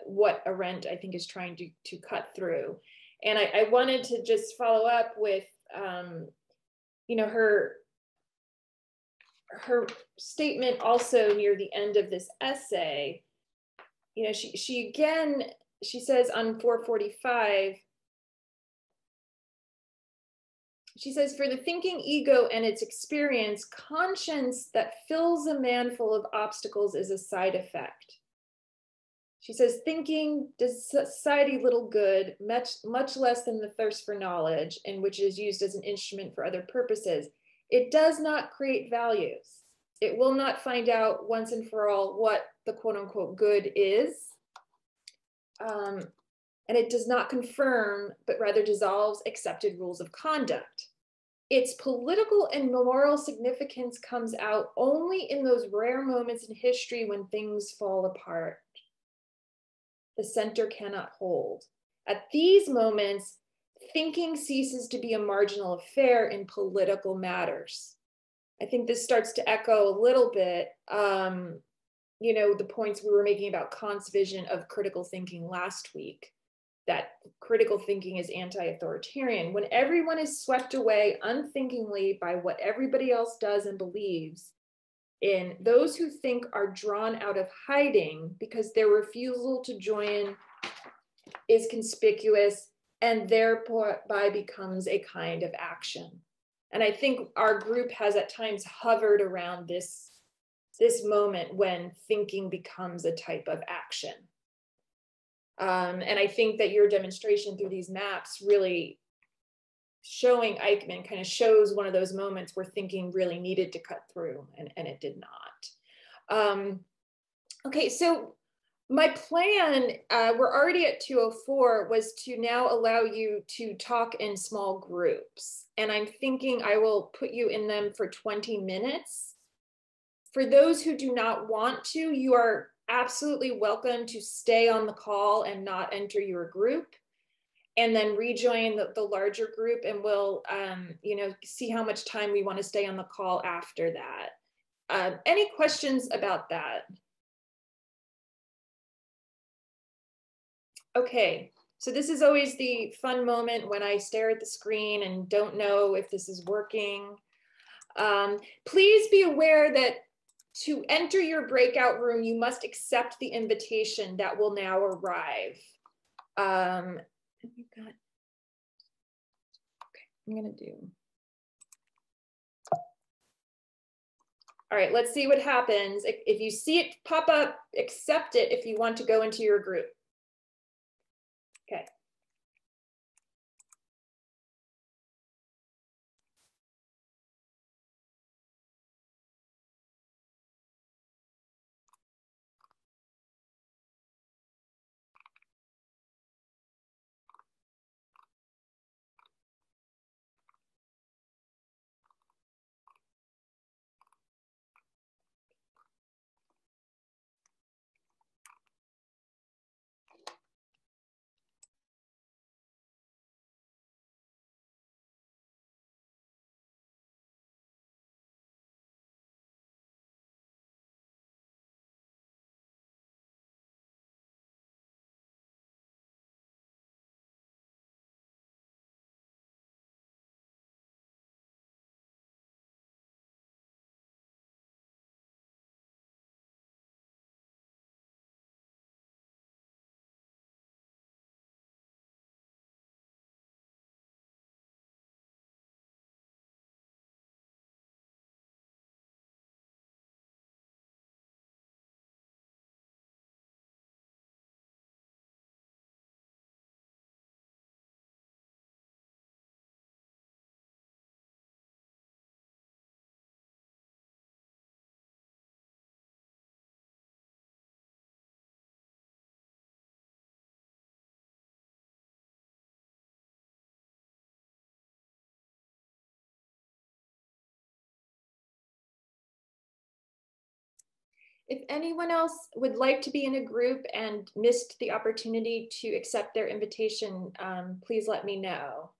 what Arendt, I think, is trying to cut through. And I wanted to just follow up with her statement also near the end of this essay. She says on 445, she says, for the thinking ego and its experience, conscience that fills a man full of obstacles is a side effect. She says, thinking does society little good, much less than the thirst for knowledge, and which is used as an instrument for other purposes. It does not create values. It will not find out once and for all what the quote unquote good is. And it does not confirm, but rather dissolves accepted rules of conduct. Its political and moral significance comes out only in those rare moments in history when things fall apart. The center cannot hold. At these moments, thinking ceases to be a marginal affair in political matters. I think this starts to echo a little bit, the points we were making about Kant's vision of critical thinking last week, that critical thinking is anti-authoritarian. When everyone is swept away unthinkingly by what everybody else does and believes, in those who think are drawn out of hiding because their refusal to join is conspicuous and thereby becomes a kind of action. And I think our group has at times hovered around this moment when thinking becomes a type of action. And I think that your demonstration through these maps really showing Eichmann kind of shows one of those moments where thinking really needed to cut through, and it did not. Okay, so My plan, we're already at 2:04, was to now allow you to talk in small groups. And I'm thinking I will put you in them for 20 minutes. For those who do not want to, you are absolutely welcome to stay on the call and not enter your group, and then rejoin the larger group, and we'll see how much time we want to stay on the call after that. Any questions about that? Okay, so this is always the fun moment when I stare at the screen and don't know if this is working. Please be aware that to enter your breakout room, you must accept the invitation that will now arrive. I'm gonna do. All right, let's see what happens. If you see it pop up, accept it if you want to go into your group. Okay. If anyone else would like to be in a group and missed the opportunity to accept their invitation, please let me know.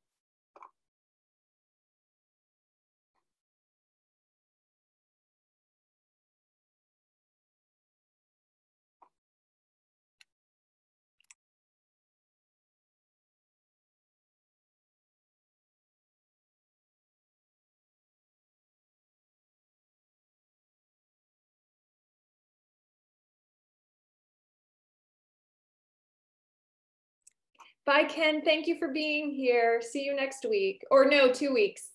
Bye, Ken. Thank you for being here. See you next week. Or no, 2 weeks.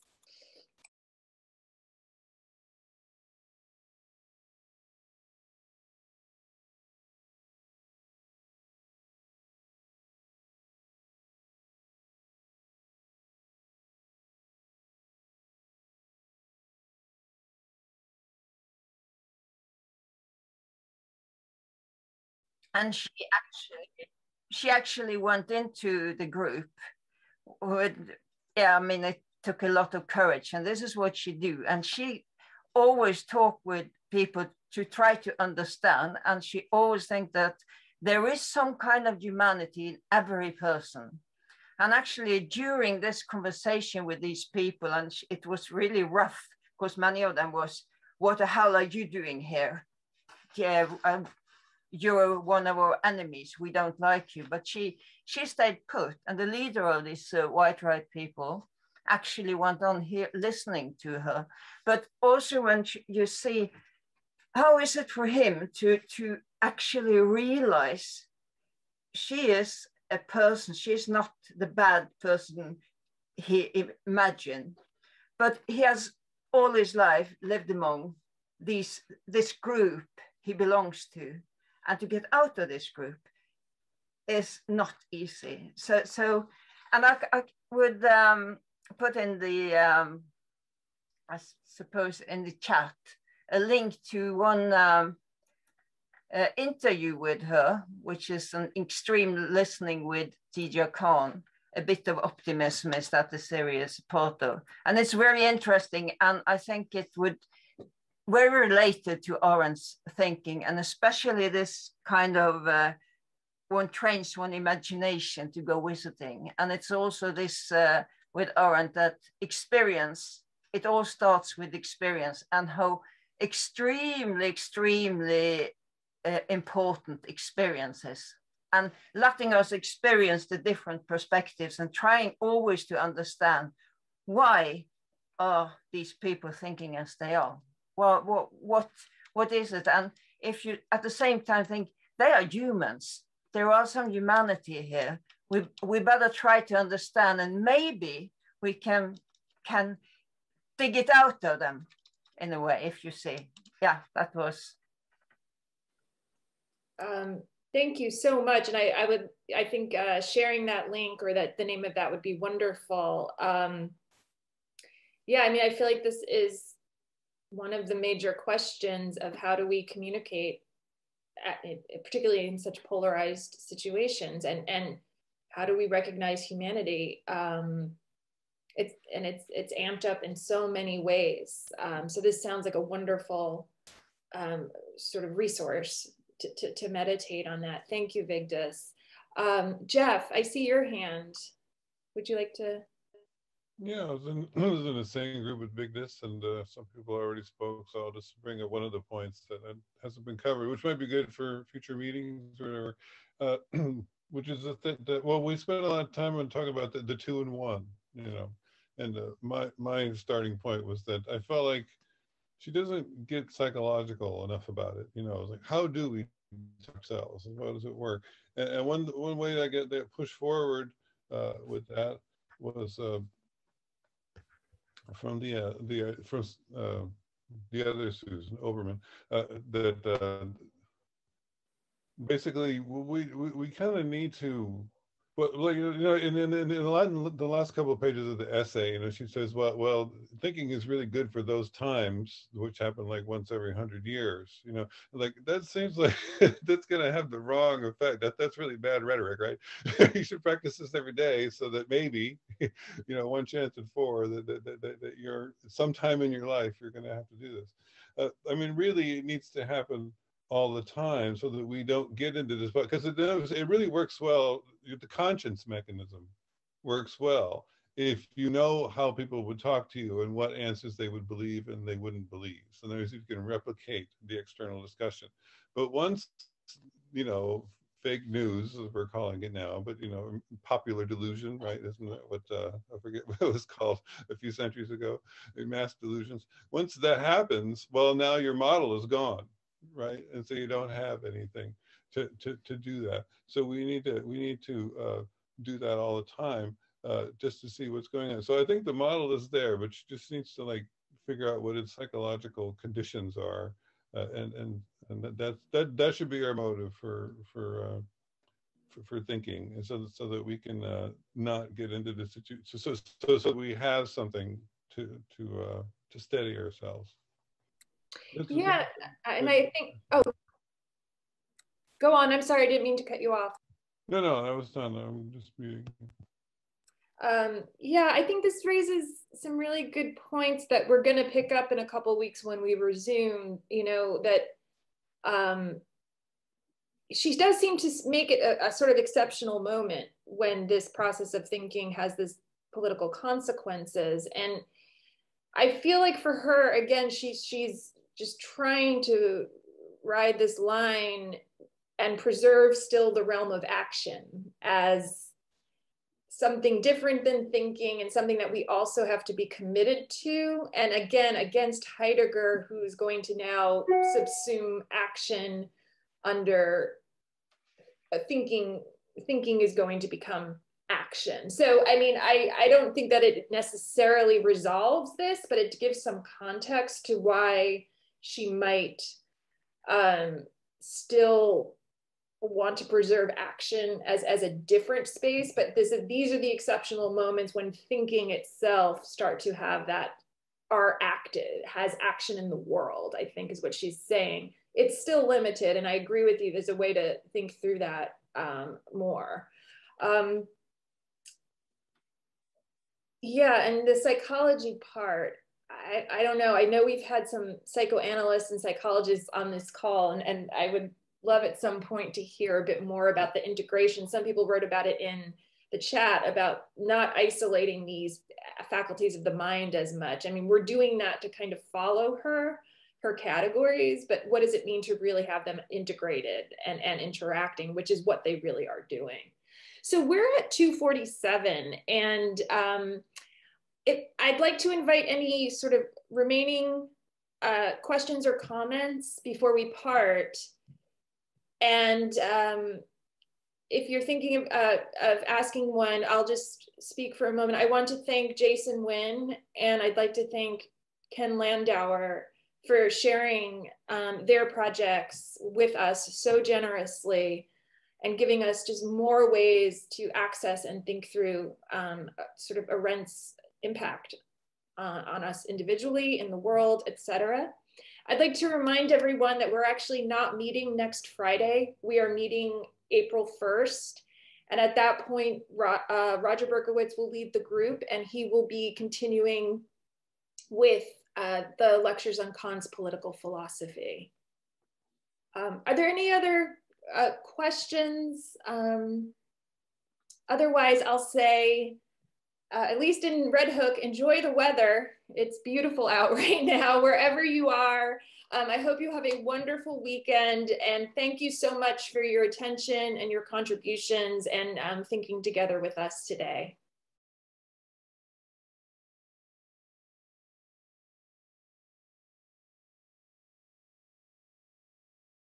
And she actually went into the group with, yeah, I mean, it took a lot of courage, and this is what she do. And she always talked with people to try to understand, and she always think that there is some kind of humanity in every person. And actually during this conversation with these people, and it was really rough because many of them was, what the hell are you doing here? Yeah, you're one of our enemies, we don't like you. But she stayed put, and the leader of these white right people actually went on here listening to her. But also when you see, how is it for him to actually realize she is a person, she is not the bad person he imagined, but he has all his life lived among this group he belongs to, and to get out of this group is not easy. So and I would put in the I suppose in the chat a link to one interview with her, which is an extreme listening with Tidjara Khan. A bit of optimism is that the series is part of. And it's very interesting. And I think it would very related to Arendt's thinking, and especially this kind of one trains one imagination to go visiting. And it's also this with Arendt that experience, it all starts with experience, and how extremely important experience is. And letting us experience the different perspectives and trying always to understand why are these people thinking as they are? Well, what is it? And if you at the same time think they are humans, there are some humanity here. We better try to understand, and maybe we can dig it out of them in a way, if you see. Yeah, that was. Thank you so much. And I think sharing that link, or that the name of that, would be wonderful. Yeah, I mean, I feel like this is one of the major questions of how do we communicate, particularly in such polarized situations, and how do we recognize humanity? It's amped up in so many ways. So this sounds like a wonderful sort of resource to meditate on that. Thank you, Vigdis. Jeff, I see your hand. Would you like to? Yeah, I was in the same group with Vigdis, and some people already spoke, so I'll just bring up one of the points that hasn't been covered, which might be good for future meetings or whatever, which is that, well, we spent a lot of time on talking about the 2 and 1, you know, and my starting point was that I felt like she doesn't get psychological enough about it, you know. It was like, how do we ourselves, and how does it work? And one way I get that push forward with that was from the other Susan Oberman, that basically we kind of need to, well, like, you know, in the last couple of pages of the essay, you know, she says, well, thinking is really good for those times, which happen like once every 100 years, you know, like that seems like that's going to have the wrong effect. That's really bad rhetoric, right? You should practice this every day, so that maybe, you know, 1 chance in 4 that you're sometime in your life you're going to have to do this. I mean, really, it needs to happen all the time, so that we don't get into this, because it really works well. The conscience mechanism works well if you know how people would talk to you and what answers they would believe and they wouldn't believe. So in other words, you can replicate the external discussion. But once, you know, fake news, as we're calling it now, but, you know, popular delusion, right? Isn't that what, I forget what it was called a few centuries ago, mass delusions. Once that happens, well, now your model is gone. Right, and so you don't have anything to do that. So we need to do that all the time, just to see what's going on. So I think the model is there, but she just needs to like figure out what its psychological conditions are, and that should be our motive for thinking, and so that we can not get into the situation. So we have something to steady ourselves. Yeah, and I think, oh, go on. I'm sorry, I didn't mean to cut you off. No, I was done. I'm just muting. Yeah, I think this raises some really good points that we're going to pick up in a couple of weeks when we resume, you know, that she does seem to make it a sort of exceptional moment when this process of thinking has this political consequences. And I feel like for her, again, she's just trying to ride this line and preserve still the realm of action as something different than thinking, and something that we also have to be committed to. And again, against Heidegger, who's going to now subsume action under thinking is going to become action. So, I mean, I don't think that it necessarily resolves this, but it gives some context to why she might still want to preserve action as a different space. But these are the exceptional moments when thinking itself start to have that, are acted, has action in the world, I think is what she's saying. it's still limited. And I agree with you, there's a way to think through that more. Yeah, and the psychology part, I don't know. I know we've had some psychoanalysts and psychologists on this call, and I would love at some point to hear a bit more about the integration. Some people wrote about it in the chat about not isolating these faculties of the mind as much. I mean, we're doing that to kind of follow her categories, but what does it mean to really have them integrated and interacting, which is what they really are doing. So we're at 2:47, and I'd like to invite any sort of remaining questions or comments before we part. And if you're thinking of asking one, I'll just speak for a moment. I want to thank Jason Wynn, and I'd like to thank Ken Landauer for sharing their projects with us so generously and giving us just more ways to access and think through sort of Arendt's impact on us individually, in the world, etc. I'd like to remind everyone that we're actually not meeting next Friday. We are meeting April 1st. And at that point, Roger Berkowitz will lead the group, and he will be continuing with the lectures on Kant's political philosophy. Are there any other questions? Otherwise, I'll say, at least in Red Hook, enjoy the weather. It's beautiful out right now, wherever you are. I hope you have a wonderful weekend, and thank you so much for your attention and your contributions and thinking together with us today.